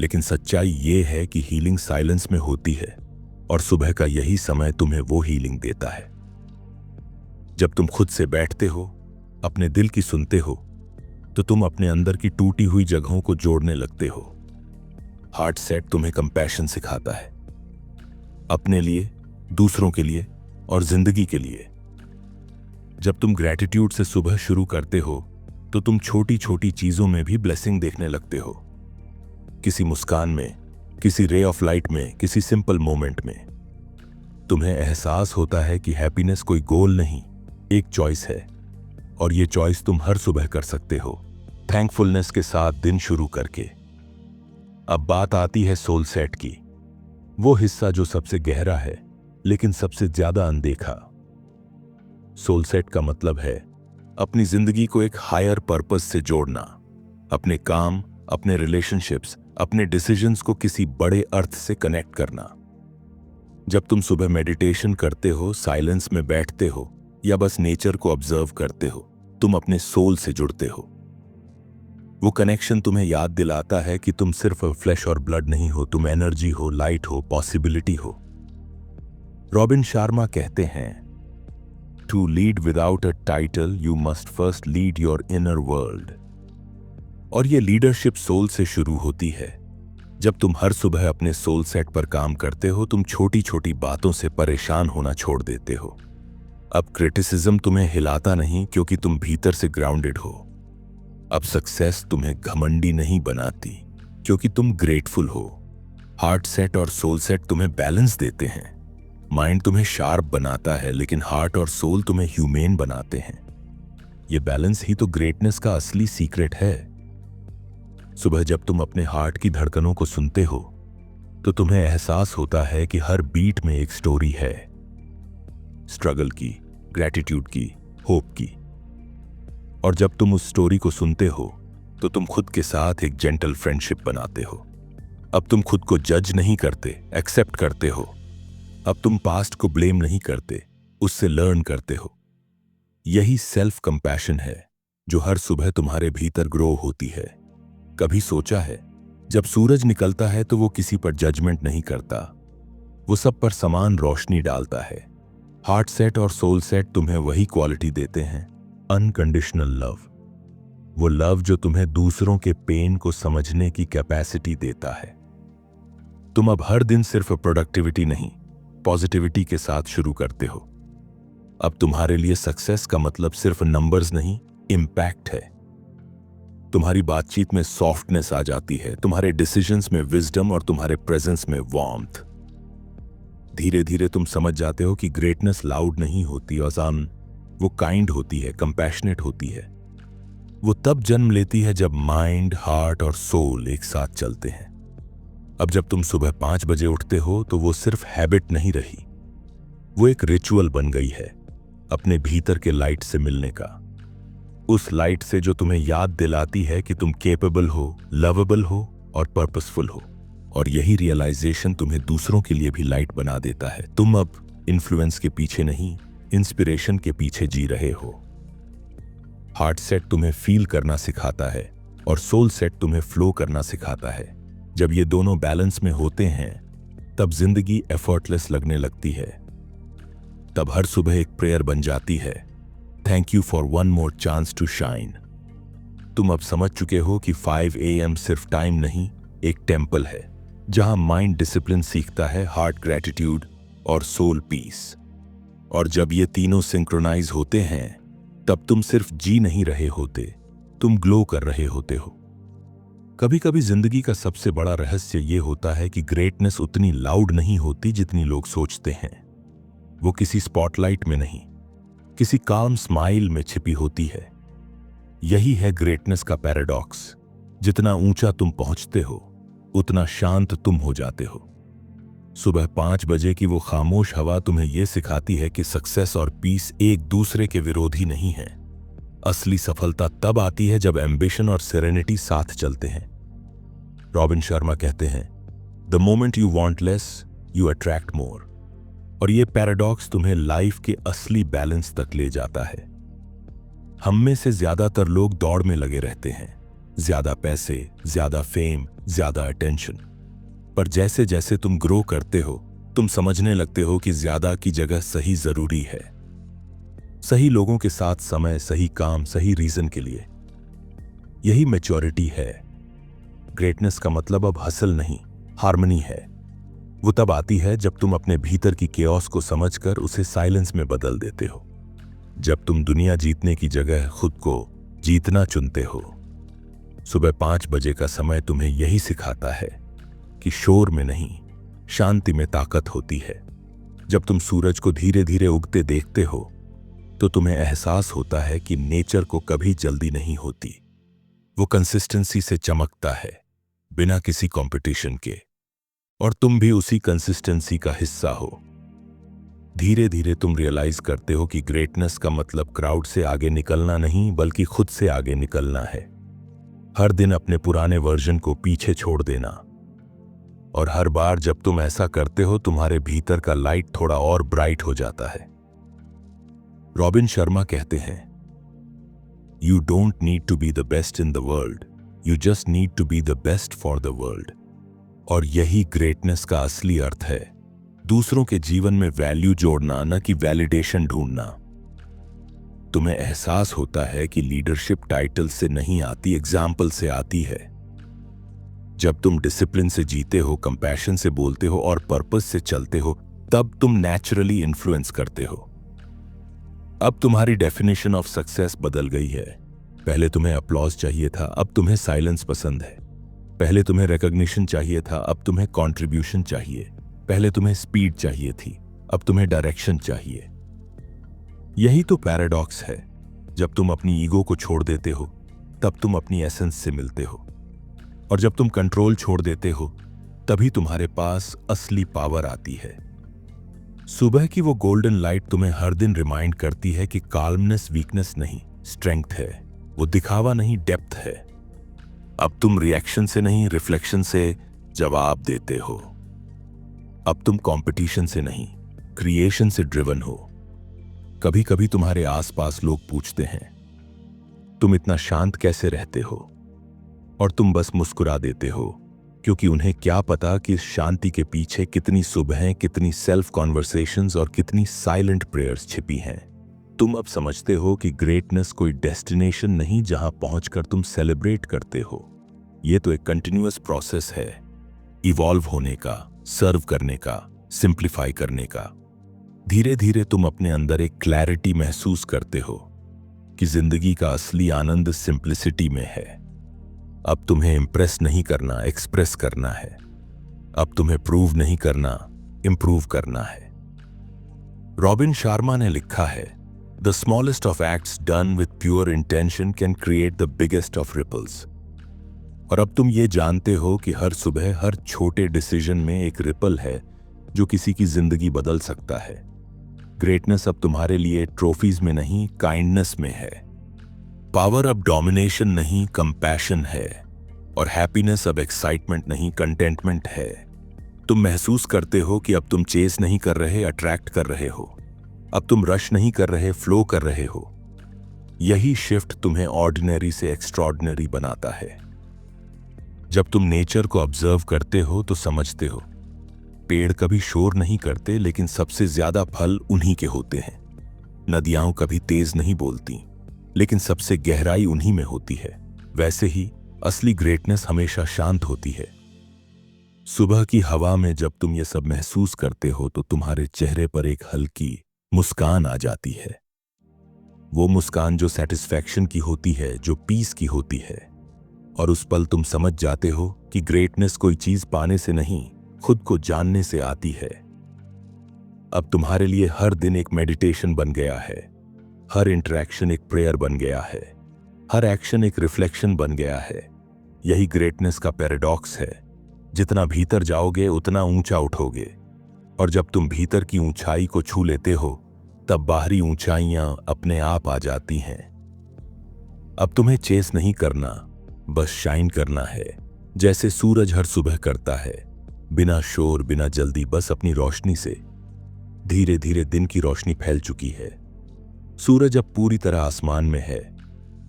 लेकिन सच्चाई ये है कि हीलिंग साइलेंस में होती है, और सुबह का यही समय तुम्हें वो हीलिंग देता है। जब तुम खुद से बैठते हो, अपने दिल की सुनते हो, तो तुम अपने अंदर की टूटी हुई जगहों को जोड़ने लगते हो। हार्ट सेट तुम्हें कंपैशन सिखाता है, अपने लिए, दूसरों के लिए और जिंदगी के लिए। जब तुम ग्रैटिट्यूड से सुबह शुरू करते हो, तो तुम छोटी छोटी चीजों में भी ब्लेसिंग देखने लगते हो। किसी मुस्कान में, किसी रे ऑफ लाइट में, किसी सिंपल मोमेंट में। तुम्हें एहसास होता है कि हैप्पीनेस कोई गोल नहीं, एक चॉइस है, और ये चॉइस तुम हर सुबह कर सकते हो, थैंकफुलनेस के साथ दिन शुरू करके। अब बात आती है सोल सेट की, वो हिस्सा जो सबसे गहरा है लेकिन सबसे ज्यादा अनदेखा। सोल सेट का मतलब है अपनी जिंदगी को एक हायर पर्पस से जोड़ना, अपने काम, अपने रिलेशनशिप्स, अपने डिसीजंस को किसी बड़े अर्थ से कनेक्ट करना। जब तुम सुबह मेडिटेशन करते हो, साइलेंस में बैठते हो, या बस नेचर को ऑब्जर्व करते हो, तुम अपने सोल से जुड़ते हो। वो कनेक्शन तुम्हें याद दिलाता है कि तुम सिर्फ फ्लैश और ब्लड नहीं हो, तुम एनर्जी हो, लाइट हो, पॉसिबिलिटी हो। रॉबिन शर्मा कहते हैं, to lead without a title you must first lead your inner world. और ये लीडरशिप सोल से शुरू होती है। जब तुम हर सुबह अपने सोल सेट पर काम करते हो, तुम छोटी छोटी बातों से परेशान होना छोड़ देते हो। अब क्रिटिसिज्म तुम्हें हिलाता नहीं, क्योंकि तुम भीतर से ग्राउंडेड हो। अब सक्सेस तुम्हें घमंडी नहीं बनाती, क्योंकि तुम ग्रेटफुल हो। हार्ट सेट और सोल सेट तुम्हें बैलेंस देते हैं। माइंड तुम्हें शार्प बनाता है, लेकिन हार्ट और सोल तुम्हें ह्यूमेन बनाते हैं। ये बैलेंस ही तो ग्रेटनेस का असली सीक्रेट है। सुबह जब तुम अपने हार्ट की धड़कनों को सुनते हो, तो तुम्हें एहसास होता है कि हर बीट में एक स्टोरी है, स्ट्रगल की, ग्रैटिट्यूड की, होप की। और जब तुम उस स्टोरी को सुनते हो, तो तुम खुद के साथ एक जेंटल फ्रेंडशिप बनाते हो। अब तुम खुद को जज नहीं करते, एक्सेप्ट करते हो। अब तुम पास्ट को ब्लेम नहीं करते, उससे लर्न करते हो। यही सेल्फ कंपैशन है जो हर सुबह तुम्हारे भीतर ग्रो होती है। कभी सोचा है, जब सूरज निकलता है तो वो किसी पर जजमेंट नहीं करता, वो सब पर समान रोशनी डालता है। हार्ट सेट और सोल सेट तुम्हें वही क्वालिटी देते हैं, अनकंडीशनल लव। वो लव जो तुम्हें दूसरों के पेन को समझने की कैपेसिटी देता है। तुम अब हर दिन सिर्फ प्रोडक्टिविटी नहीं, पॉजिटिविटी के साथ शुरू करते हो। अब तुम्हारे लिए सक्सेस का मतलब सिर्फ नंबर्स नहीं, इंपैक्ट है। तुम्हारी बातचीत में सॉफ्टनेस आ जाती है, तुम्हारे डिसीजंस में विजडम और तुम्हारे प्रेजेंस में वार्मथ। धीरे धीरे तुम समझ जाते हो कि ग्रेटनेस लाउड नहीं होती आसान, वो काइंड होती है, कंपैशनेट होती है। वो तब जन्म लेती है जब माइंड, हार्ट और सोल एक साथ चलते हैं। अब जब तुम सुबह 5 बजे उठते हो तो वो सिर्फ हैबिट नहीं रही, वो एक रिचुअल बन गई है अपने भीतर के लाइट से मिलने का। उस लाइट से जो तुम्हें याद दिलाती है कि तुम केपेबल हो, लवेबल हो और पर्पसफुल हो। और यही रियलाइजेशन तुम्हें दूसरों के लिए भी लाइट बना देता है। तुम अब इन्फ्लुएंस के पीछे नहीं, इंस्पिरेशन के पीछे जी रहे हो। हार्ट सेट तुम्हें फील करना सिखाता है और सोल सेट तुम्हें फ्लो करना सिखाता है। जब ये दोनों बैलेंस में होते हैं तब जिंदगी एफर्टलेस लगने लगती है। तब हर सुबह एक प्रेयर बन जाती है, thank you for one more chance to shine. तुम अब समझ चुके हो कि 5 AM सिर्फ टाइम नहीं, एक टेम्पल है जहां माइंड डिसिप्लिन सीखता है, हार्ट ग्रेटिट्यूड और सोल पीस। और जब ये तीनों सिंक्रोनाइज होते हैं तब तुम सिर्फ जी नहीं रहे होते, तुम ग्लो कर रहे होते हो। कभी कभी जिंदगी का सबसे बड़ा रहस्य ये होता है कि ग्रेटनेस उतनी लाउड नहीं होती जितनी लोग सोचते हैं। वो किसी स्पॉटलाइट में नहीं, किसी काम स्माइल में छिपी होती है। यही है ग्रेटनेस का पैराडॉक्स। जितना ऊंचा तुम पहुंचते हो उतना शांत तुम हो जाते हो। सुबह 5 बजे की वो खामोश हवा तुम्हें यह सिखाती है कि सक्सेस और पीस एक दूसरे के विरोधी नहीं है। असली सफलता तब आती है जब एम्बिशन और सेरेनिटी साथ चलते हैं। रॉबिन शर्मा कहते हैं, the moment you want less you attract more. और ये पैराडॉक्स तुम्हें लाइफ के असली बैलेंस तक ले जाता है। हम में से ज्यादातर लोग दौड़ में लगे रहते हैं, ज्यादा पैसे, ज्यादा फेम, ज्यादा अटेंशन। पर जैसे जैसे तुम ग्रो करते हो तुम समझने लगते हो कि ज्यादा की जगह सही जरूरी है। सही लोगों के साथ समय, सही काम, सही रीजन के लिए। यही मैच्योरिटी है। ग्रेटनेस का मतलब अब हसल नहीं, हार्मनी है। वो तब आती है जब तुम अपने भीतर की केओस को समझकर उसे साइलेंस में बदल देते हो। जब तुम दुनिया जीतने की जगह खुद को जीतना चुनते हो। सुबह 5 बजे का समय तुम्हें यही सिखाता है कि शोर में नहीं, शांति में ताकत होती है। जब तुम सूरज को धीरे धीरे उगते देखते हो तो तुम्हें एहसास होता है कि नेचर को कभी जल्दी नहीं होती। वो कंसिस्टेंसी से चमकता है, बिना किसी कंपटीशन के। और तुम भी उसी कंसिस्टेंसी का हिस्सा हो। धीरे धीरे तुम रियलाइज करते हो कि ग्रेटनेस का मतलब क्राउड से आगे निकलना नहीं, बल्कि खुद से आगे निकलना है। हर दिन अपने पुराने वर्जन को पीछे छोड़ देना। और हर बार जब तुम ऐसा करते हो तुम्हारे भीतर का लाइट थोड़ा और ब्राइट हो जाता है। रॉबिन शर्मा कहते हैं, you don't need to be the best in the world, you just need to be the best for the world. और यही ग्रेटनेस का असली अर्थ है, दूसरों के जीवन में वैल्यू जोड़ना, न कि वैलिडेशन ढूंढना। तुम्हें एहसास होता है कि लीडरशिप टाइटल से नहीं आती, एग्जाम्पल से आती है। जब तुम डिसिप्लिन से जीते हो, कंपैशन से बोलते हो और पर्पस से चलते हो, तब तुम नेचुरली इन्फ्लुएंस करते हो। अब तुम्हारी डेफिनेशन ऑफ सक्सेस बदल गई है। पहले तुम्हें अप्लॉज चाहिए था, अब तुम्हें साइलेंस पसंद है। पहले तुम्हें रिकॉग्निशन चाहिए था, अब तुम्हें कंट्रीब्यूशन चाहिए। पहले तुम्हें स्पीड चाहिए थी, अब तुम्हें डायरेक्शन चाहिए। यही तो पैराडॉक्स है। जब तुम अपनी ईगो को छोड़ देते हो तब तुम अपनी एसेंस से मिलते हो। और जब तुम कंट्रोल छोड़ देते हो तभी तुम्हारे पास असली पावर आती है। सुबह की वो गोल्डन लाइट तुम्हें हर दिन रिमाइंड करती है कि काल्मनेस वीकनेस नहीं, स्ट्रेंथ है। वो दिखावा नहीं, डेप्थ है। अब तुम रिएक्शन से नहीं, रिफ्लेक्शन से जवाब देते हो। अब तुम कंपटीशन से नहीं, क्रिएशन से ड्रिवन हो। कभी कभी तुम्हारे आसपास लोग पूछते हैं, तुम इतना शांत कैसे रहते हो? और तुम बस मुस्कुरा देते हो, क्योंकि उन्हें क्या पता कि इस शांति के पीछे कितनी सुबहें, कितनी सेल्फ कॉन्वर्सेशंस और कितनी साइलेंट प्रेयर्स छिपी हैं। तुम अब समझते हो कि ग्रेटनेस कोई डेस्टिनेशन नहीं जहां पहुंचकर तुम सेलिब्रेट करते हो। यह तो एक कंटिन्यूअस प्रोसेस है, इवॉल्व होने का, सर्व करने का, सिंप्लीफाई करने का। धीरे धीरे तुम अपने अंदर एक क्लैरिटी महसूस करते हो कि जिंदगी का असली आनंद सिंप्लिसिटी में है। अब तुम्हें इंप्रेस नहीं करना, एक्सप्रेस करना है। अब तुम्हें प्रूव नहीं करना, इंप्रूव करना है। रॉबिन शर्मा ने लिखा है, the smallest of acts done with pure intention can create the biggest of ripples. और अब तुम ये जानते हो कि हर सुबह, हर छोटे डिसीजन में एक रिपल है जो किसी की जिंदगी बदल सकता है। ग्रेटनेस अब तुम्हारे लिए ट्रॉफीज में नहीं, काइंडनेस में है। पावर अब डोमिनेशन नहीं, कंपैशन है। और हैप्पीनेस अब एक्साइटमेंट नहीं, कंटेंटमेंट है। तुम महसूस करते हो कि अब तुम चेस नहीं कर रहे, अट्रैक्ट कर रहे हो। अब तुम रश नहीं कर रहे, फ्लो कर रहे हो। यही शिफ्ट तुम्हें ऑर्डिनरी से एक्स्ट्रॉर्डिनरी बनाता है। जब तुम नेचर को ऑब्जर्व करते हो तो समझते हो, पेड़ कभी शोर नहीं करते, लेकिन सबसे ज्यादा फल उन्हीं के होते हैं। नदियां कभी तेज नहीं बोलती, लेकिन सबसे गहराई उन्हीं में होती है। वैसे ही असली ग्रेटनेस हमेशा शांत होती है। सुबह की हवा में जब तुम ये सब महसूस करते हो तो तुम्हारे चेहरे पर एक हल्की मुस्कान आ जाती है। वो मुस्कान जो सेटिस्फैक्शन की होती है, जो पीस की होती है। और उस पल तुम समझ जाते हो कि ग्रेटनेस कोई चीज पाने से नहीं, खुद को जानने से आती है। अब तुम्हारे लिए हर दिन एक मेडिटेशन बन गया है, हर इंटरेक्शन एक प्रेयर बन गया है, हर एक्शन एक रिफ्लेक्शन बन गया है। यही ग्रेटनेस का पैराडॉक्स है। जितना भीतर जाओगे उतना ऊंचा उठोगे, और जब तुम भीतर की ऊंचाई को छू लेते हो तब बाहरी ऊंचाइयां अपने आप आ जाती हैं। अब तुम्हें चेस नहीं करना, बस शाइन करना है, जैसे सूरज हर सुबह करता है, बिना शोर, बिना जल्दी, बस अपनी रोशनी से। धीरे धीरे दिन की रोशनी फैल चुकी है। सूरज अब पूरी तरह आसमान में है,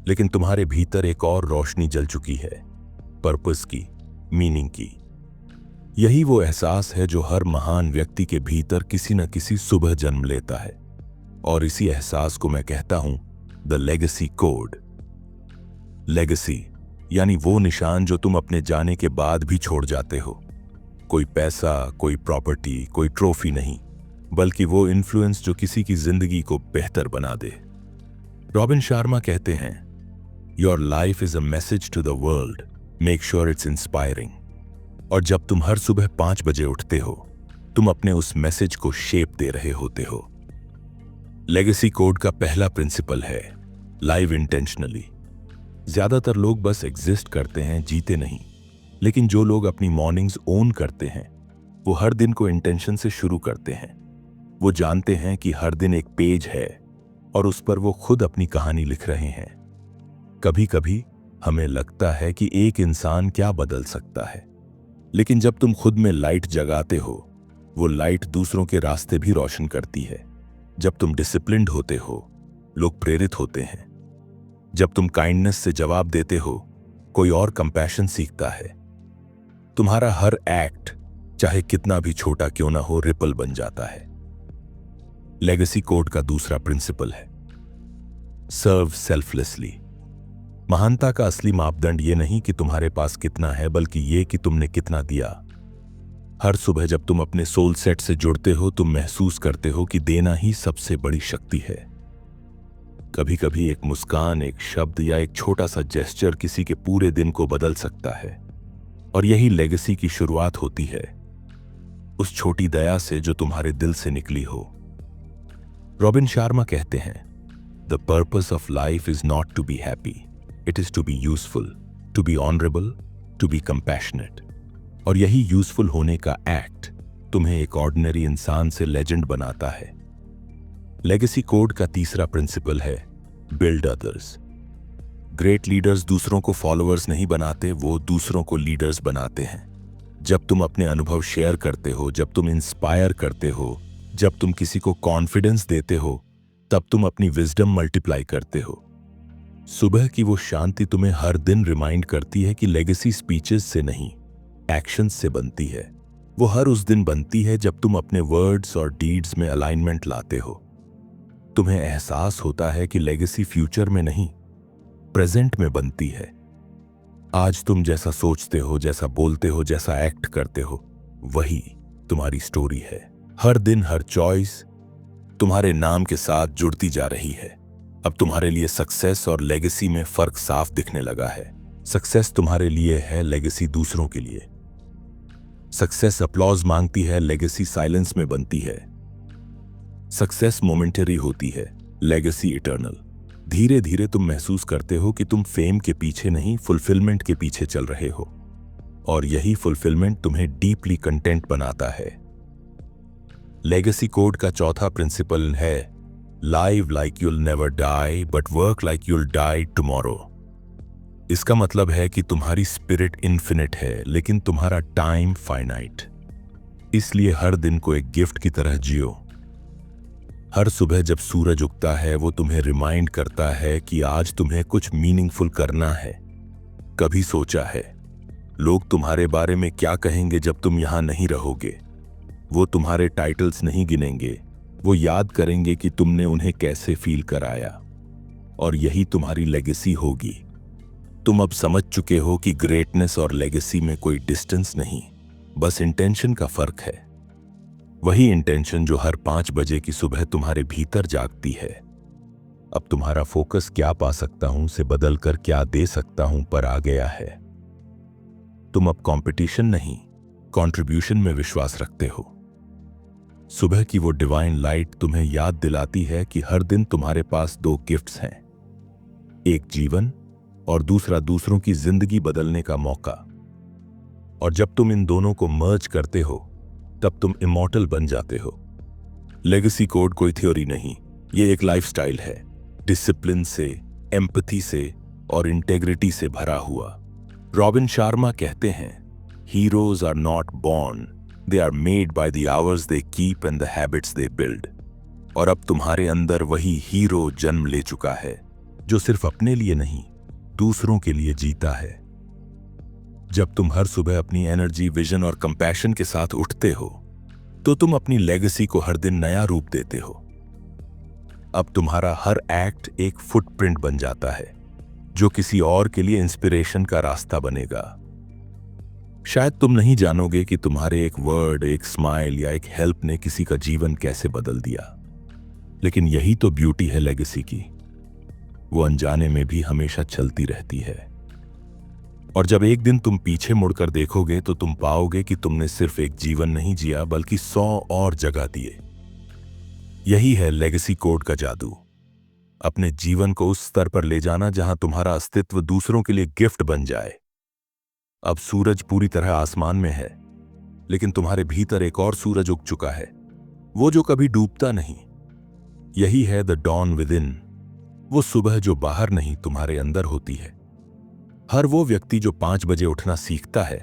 लेकिन तुम्हारे भीतर एक और रोशनी जल चुकी है, पर्पस की, मीनिंग की। यही वो एहसास है जो हर महान व्यक्ति के भीतर किसी न किसी सुबह जन्म लेता है। और इसी एहसास को मैं कहता हूं द लेगेसी कोड। लेगेसी यानी वो निशान जो तुम अपने जाने के बाद भी छोड़ जाते हो। कोई पैसा, कोई प्रॉपर्टी, कोई ट्रॉफी नहीं, बल्कि वो इन्फ्लुएंस जो किसी की जिंदगी को बेहतर बना दे। रॉबिन शर्मा कहते हैं, your life is a message to the world, make sure it's inspiring. और जब तुम हर सुबह 5 बजे उठते हो, तुम अपने उस मैसेज को शेप दे रहे होते हो। लेगेसी कोड का पहला प्रिंसिपल है लाइव इंटेंशनली। ज्यादातर लोग बस एग्जिस्ट करते हैं, जीते नहीं। लेकिन जो लोग अपनी मॉर्निंग्स ओन करते हैं, वो हर दिन को इंटेंशन से शुरू करते हैं। वो जानते हैं कि हर दिन एक पेज है और उस पर वो खुद अपनी कहानी लिख रहे हैं। कभी कभी हमें लगता है कि एक इंसान क्या बदल सकता है, लेकिन जब तुम खुद में लाइट जगाते हो, वो लाइट दूसरों के रास्ते भी रोशन करती है। जब तुम डिसिप्लिन्ड होते हो, लोग प्रेरित होते हैं। जब तुम काइंडनेस से जवाब देते हो, कोई और कंपैशन सीखता है। तुम्हारा हर एक्ट, चाहे कितना भी छोटा क्यों ना हो, रिपल बन जाता है। लेगेसी कोड का दूसरा प्रिंसिपल है सर्व सेल्फलेसली। महानता का असली मापदंड ये नहीं कि तुम्हारे पास कितना है, बल्कि ये कि तुमने कितना दिया। हर सुबह जब तुम अपने सोल सेट से जुड़ते हो, तुम महसूस करते हो कि देना ही सबसे बड़ी शक्ति है। कभी कभी एक मुस्कान, एक शब्द या एक छोटा सा जेस्चर किसी के पूरे दिन को बदल सकता है। और यही लेगेसी की शुरुआत होती है, उस छोटी दया से जो तुम्हारे दिल से निकली हो। रॉबिन शर्मा कहते हैं, the purpose of life is not to be happy, it is to be useful, to be honourable, to be compassionate. और यही यूजफुल होने का एक्ट तुम्हें एक ऑर्डिनरी इंसान से लेजेंड बनाता है। लेगेसी कोड का तीसरा प्रिंसिपल है बिल्ड अदर्स। ग्रेट लीडर्स दूसरों को फॉलोअर्स नहीं बनाते, वो दूसरों को लीडर्स बनाते हैं। जब तुम अपने अनुभव शेयर करते हो, जब तुम इंस्पायर करते हो, जब तुम किसी को कॉन्फिडेंस देते हो, तब तुम अपनी विजडम मल्टीप्लाई करते हो। सुबह की वो शांति तुम्हें हर दिन रिमाइंड करती है कि लेगेसी स्पीचेस से नहीं, एक्शंस से बनती है। वो हर उस दिन बनती है जब तुम अपने वर्ड्स और डीड्स में अलाइनमेंट लाते हो। तुम्हें एहसास होता है कि लेगेसी फ्यूचर में नहीं, प्रेजेंट में बनती है। आज तुम जैसा सोचते हो, जैसा बोलते हो, जैसा एक्ट करते हो, वही तुम्हारी स्टोरी है। हर दिन हर चॉइस तुम्हारे नाम के साथ जुड़ती जा रही है। अब तुम्हारे लिए सक्सेस और लेगेसी में फर्क साफ दिखने लगा है। सक्सेस तुम्हारे लिए है, लेगेसी दूसरों के लिए। सक्सेस अपलॉज मांगती है, लेगेसी साइलेंस में बनती है। सक्सेस मोमेंटरी होती है, लेगेसी इटर्नल। धीरे धीरे तुम महसूस करते हो कि तुम फेम के पीछे नहीं, फुलफिलमेंट के पीछे चल रहे हो, और यही फुलफिलमेंट तुम्हें डीपली कंटेंट बनाता है। लेगेसी कोड का चौथा प्रिंसिपल है, live like you'll never die but work like you'll die tomorrow. इसका मतलब है कि तुम्हारी स्पिरिट इन्फिनिट है, लेकिन तुम्हारा टाइम फाइनाइट। इसलिए हर दिन को एक गिफ्ट की तरह जियो। हर सुबह जब सूरज उगता है, वो तुम्हें रिमाइंड करता है कि आज तुम्हें कुछ मीनिंगफुल करना है। कभी सोचा है लोग तुम्हारे बारे में क्या कहेंगे जब तुम यहां नहीं रहोगे? वो तुम्हारे टाइटल्स नहीं गिनेंगे, वो याद करेंगे कि तुमने उन्हें कैसे फील कराया। और यही तुम्हारी लेगेसी होगी। तुम अब समझ चुके हो कि ग्रेटनेस और लेगेसी में कोई डिस्टेंस नहीं, बस इंटेंशन का फर्क है। वही इंटेंशन जो हर 5 बजे की सुबह तुम्हारे भीतर जागती है। अब तुम्हारा फोकस क्या पा सकता हूं से बदलकर क्या दे सकता हूं पर आ गया है। तुम अब कंपटीशन नहीं, कंट्रीब्यूशन में विश्वास रखते हो। सुबह की वो डिवाइन लाइट तुम्हें याद दिलाती है कि हर दिन तुम्हारे पास 2 गिफ्ट्स हैं, एक जीवन और दूसरा दूसरों की जिंदगी बदलने का मौका। और जब तुम इन दोनों को मर्ज करते हो, तब तुम इमॉर्टल बन जाते हो। लेगेसी कोड कोई थ्योरी नहीं, ये एक लाइफस्टाइल है, डिसिप्लिन से, एम्पैथी से और इंटेग्रिटी से भरा हुआ। रॉबिन शर्मा कहते हैं, heroes are not born, they are made by the hours they keep and the habits they build. और अब तुम्हारे अंदर वही हीरो जन्म ले चुका है, जो सिर्फ अपने लिए नहीं, दूसरों के लिए जीता है। जब तुम हर सुबह अपनी एनर्जी, विजन और कंपैशन के साथ उठते हो, तो तुम अपनी लेगेसी को हर दिन नया रूप देते हो। अब तुम्हारा हर एक्ट एक फुटप्रिंट बन जाता है, जो किसी और के लिए इंस्पिरेशन का रास्ता बनेगा। शायद तुम नहीं जानोगे कि तुम्हारे एक वर्ड, एक स्माइल या एक हेल्प ने किसी का जीवन कैसे बदल दिया, लेकिन यही तो ब्यूटी है लेगेसी की। वो अनजाने में भी हमेशा चलती रहती है। और जब एक दिन तुम पीछे मुड़कर देखोगे, तो तुम पाओगे कि तुमने सिर्फ एक जीवन नहीं जिया, बल्कि 100 और जगह दिए। यही है लेगेसी कोड का जादू, अपने जीवन को उस स्तर पर ले जाना जहां तुम्हारा अस्तित्व दूसरों के लिए गिफ्ट बन जाए। अब सूरज पूरी तरह आसमान में है, लेकिन तुम्हारे भीतर एक और सूरज उग चुका है, वो जो कभी डूबता नहीं। यही है द डॉन विद इन, वो सुबह जो बाहर नहीं, तुम्हारे अंदर होती है। हर वो व्यक्ति जो 5 बजे उठना सीखता है,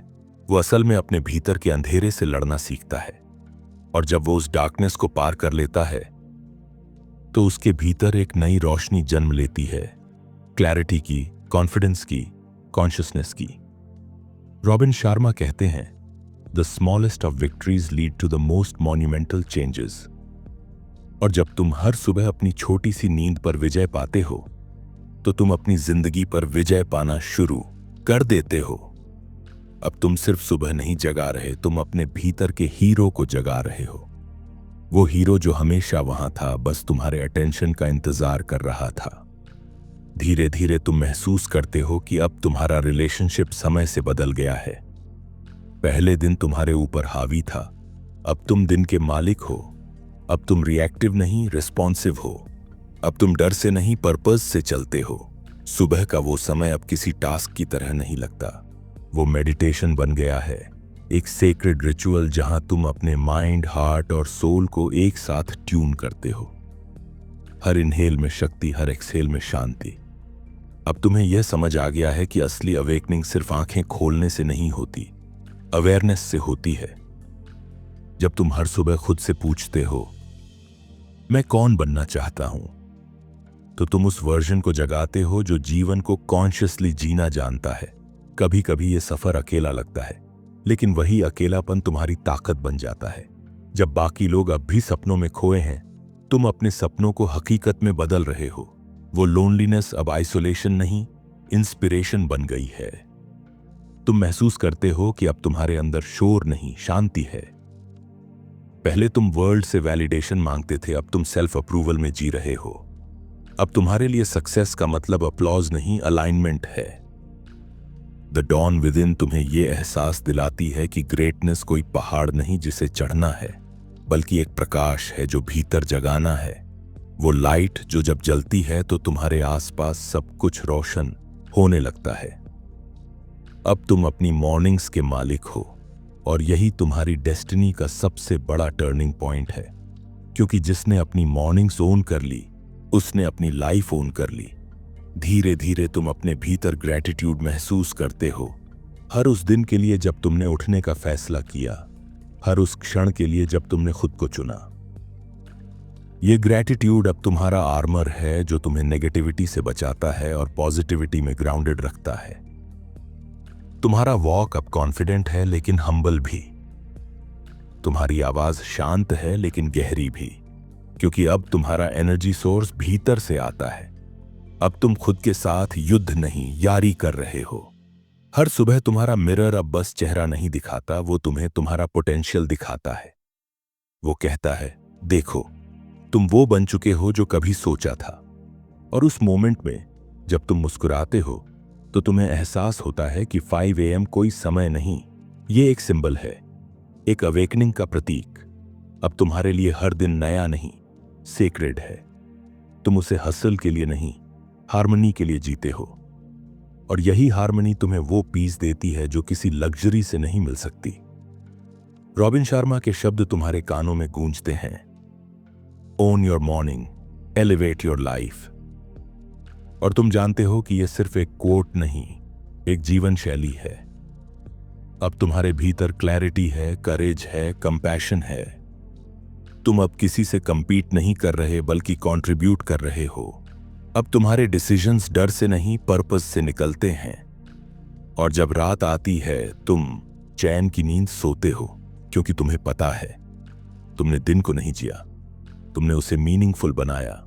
वो असल में अपने भीतर के अंधेरे से लड़ना सीखता है। और जब वो उस डार्कनेस को पार कर लेता है, तो उसके भीतर एक नई रोशनी जन्म लेती है, क्लैरिटी की, कॉन्फिडेंस की, कॉन्शियसनेस की। रॉबिन शर्मा कहते हैं, the smallest of victories lead to the most monumental changes. और जब तुम हर सुबह अपनी छोटी सी नींद पर विजय पाते हो, तो तुम अपनी जिंदगी पर विजय पाना शुरू कर देते हो। अब तुम सिर्फ सुबह नहीं जगा रहे, तुम अपने भीतर के हीरो को जगा रहे हो। वो हीरो जो हमेशा वहां था, बस तुम्हारे अटेंशन का इंतजार कर रहा था। धीरे धीरे तुम महसूस करते हो कि अब तुम्हारा रिलेशनशिप समय से बदल गया है। पहले दिन तुम्हारे ऊपर हावी था, अब तुम दिन के मालिक हो। अब तुम रिएक्टिव नहीं, रिस्पॉन्सिव हो। अब तुम डर से नहीं, पर्पस से चलते हो। सुबह का वो समय अब किसी टास्क की तरह नहीं लगता, वो मेडिटेशन बन गया है, एक सेक्रेड रिचुअल जहां तुम अपने माइंड, हार्ट और सोल को एक साथ ट्यून करते हो। हर इनहेल में शक्ति, हर एक्सहेल में शांति। अब तुम्हें यह समझ आ गया है कि असली अवेकनिंग सिर्फ आंखें खोलने से नहीं होती, अवेयरनेस से होती है। जब तुम हर सुबह खुद से पूछते हो, मैं कौन बनना चाहता हूं, तो तुम उस वर्जन को जगाते हो जो जीवन को कॉन्शियसली जीना जानता है। कभी कभी ये सफर अकेला लगता है, लेकिन वही अकेलापन तुम्हारी ताकत बन जाता है। जब बाकी लोग अब भी सपनों में खोए हैं, तुम अपने सपनों को हकीकत में बदल रहे हो। वो लोनलीनेस अब आइसोलेशन नहीं, इंस्पिरेशन बन गई है। तुम महसूस करते हो कि अब तुम्हारे अंदर शोर नहीं, शांति है। पहले तुम वर्ल्ड से वैलिडेशन मांगते थे, अब तुम सेल्फ अप्रूवल में जी रहे हो। अब तुम्हारे लिए सक्सेस का मतलब अपलॉज नहीं, अलाइनमेंट है। द डॉन विद इन तुम्हें यह एहसास दिलाती है कि ग्रेटनेस कोई पहाड़ नहीं जिसे चढ़ना है, बल्कि एक प्रकाश है जो भीतर जगाना है। वो लाइट जो जब जलती है तो तुम्हारे आसपास सब कुछ रोशन होने लगता है। अब तुम अपनी मॉर्निंग्स के मालिक हो, और यही तुम्हारी डेस्टिनी का सबसे बड़ा टर्निंग पॉइंट है। क्योंकि जिसने अपनी मॉर्निंग्स ओन कर ली, उसने अपनी लाइफ ओन कर ली। धीरे धीरे तुम अपने भीतर ग्रैटिट्यूड महसूस करते हो, हर उस दिन के लिए जब तुमने उठने का फैसला किया, हर उस क्षण के लिए जब तुमने खुद को चुना। ये ग्रैटिट्यूड अब तुम्हारा आर्मर है जो तुम्हें नेगेटिविटी से बचाता है और पॉजिटिविटी में ग्राउंडेड रखता है। तुम्हारा वॉक अब कॉन्फिडेंट है लेकिन हम्बल भी। तुम्हारी आवाज शांत है लेकिन गहरी भी, क्योंकि अब तुम्हारा एनर्जी सोर्स भीतर से आता है। अब तुम खुद के साथ युद्ध नहीं, यारी कर रहे हो। हर सुबह तुम्हारा मिरर अब बस चेहरा नहीं दिखाता, वो तुम्हें तुम्हारा पोटेंशियल दिखाता है। वो कहता है, देखो तुम वो बन चुके हो जो कभी सोचा था। और उस मोमेंट में जब तुम मुस्कुराते हो तो तुम्हें एहसास होता है कि 5 AM कोई समय नहीं, ये एक सिंबल है, एक अवेकनिंग का प्रतीक। अब तुम्हारे लिए हर दिन नया नहीं, सेक्रेड है। तुम उसे हसल के लिए नहीं, हार्मनी के लिए जीते हो। और यही हार्मनी तुम्हें वो पीस देती है जो किसी लग्जरी से नहीं मिल सकती। रॉबिन शर्मा के शब्द तुम्हारे कानों में गूंजते हैं, own your morning, elevate your life. और तुम जानते हो कि यह सिर्फ एक कोट नहीं, एक जीवन शैली है। अब तुम्हारे भीतर क्लैरिटी है, करेज है, कंपैशन है। तुम अब किसी से कंपीट नहीं कर रहे, बल्कि कंट्रीब्यूट कर रहे हो। अब तुम्हारे डिसीजंस डर से नहीं, पर्पस से निकलते हैं। और जब रात आती है, तुम चैन की नींद सोते हो, क्योंकि तुम्हें पता है तुमने दिन को नहीं जिया, तुमने उसे मीनिंगफुल बनाया।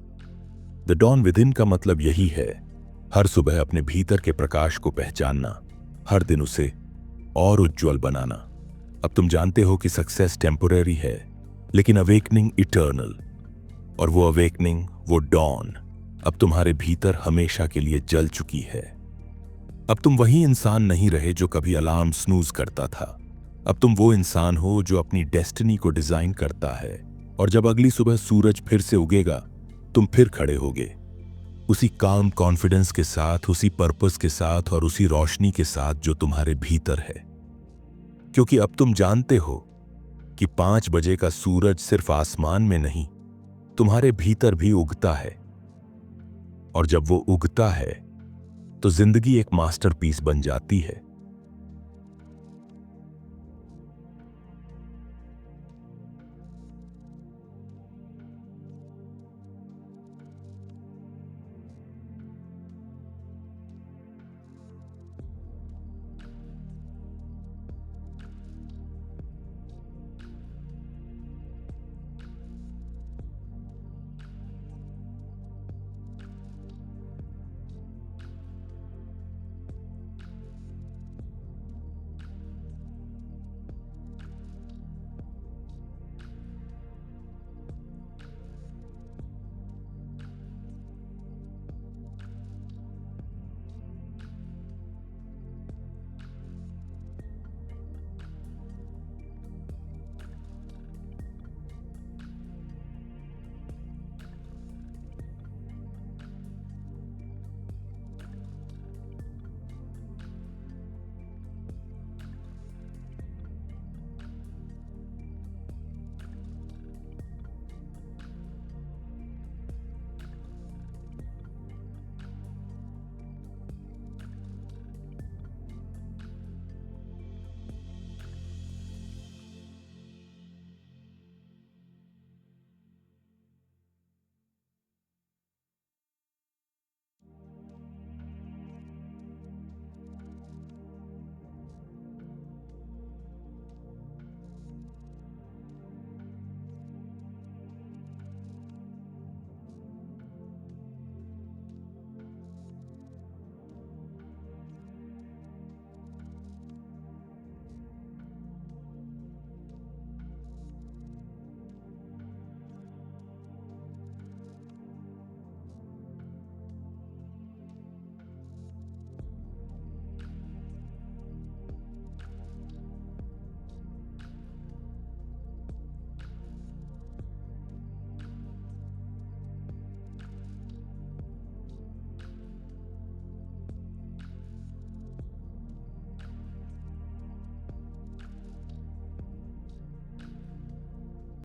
द डॉन विद इन का मतलब यही है, हर सुबह अपने भीतर के प्रकाश को पहचानना, हर दिन उसे और उज्जवल बनाना। अब तुम जानते हो कि सक्सेस टेम्पोरेरी है, लेकिन अवेकनिंग इटर्नल। और वो अवेकनिंग, वो डॉन अब तुम्हारे भीतर हमेशा के लिए जल चुकी है। अब तुम वही इंसान नहीं रहे जो कभी अलार्म स्नूज करता था। अब तुम वो इंसान हो जो अपनी डेस्टिनी को डिजाइन करता है। और जब अगली सुबह सूरज फिर से उगेगा, तुम फिर खड़े होगे, उसी काम कॉन्फिडेंस के साथ, उसी पर्पस के साथ और उसी रोशनी के साथ जो तुम्हारे भीतर है। क्योंकि अब तुम जानते हो कि 5 बजे का सूरज सिर्फ आसमान में नहीं, तुम्हारे भीतर भी उगता है। और जब वो उगता है तो जिंदगी एक मास्टरपीस बन जाती है।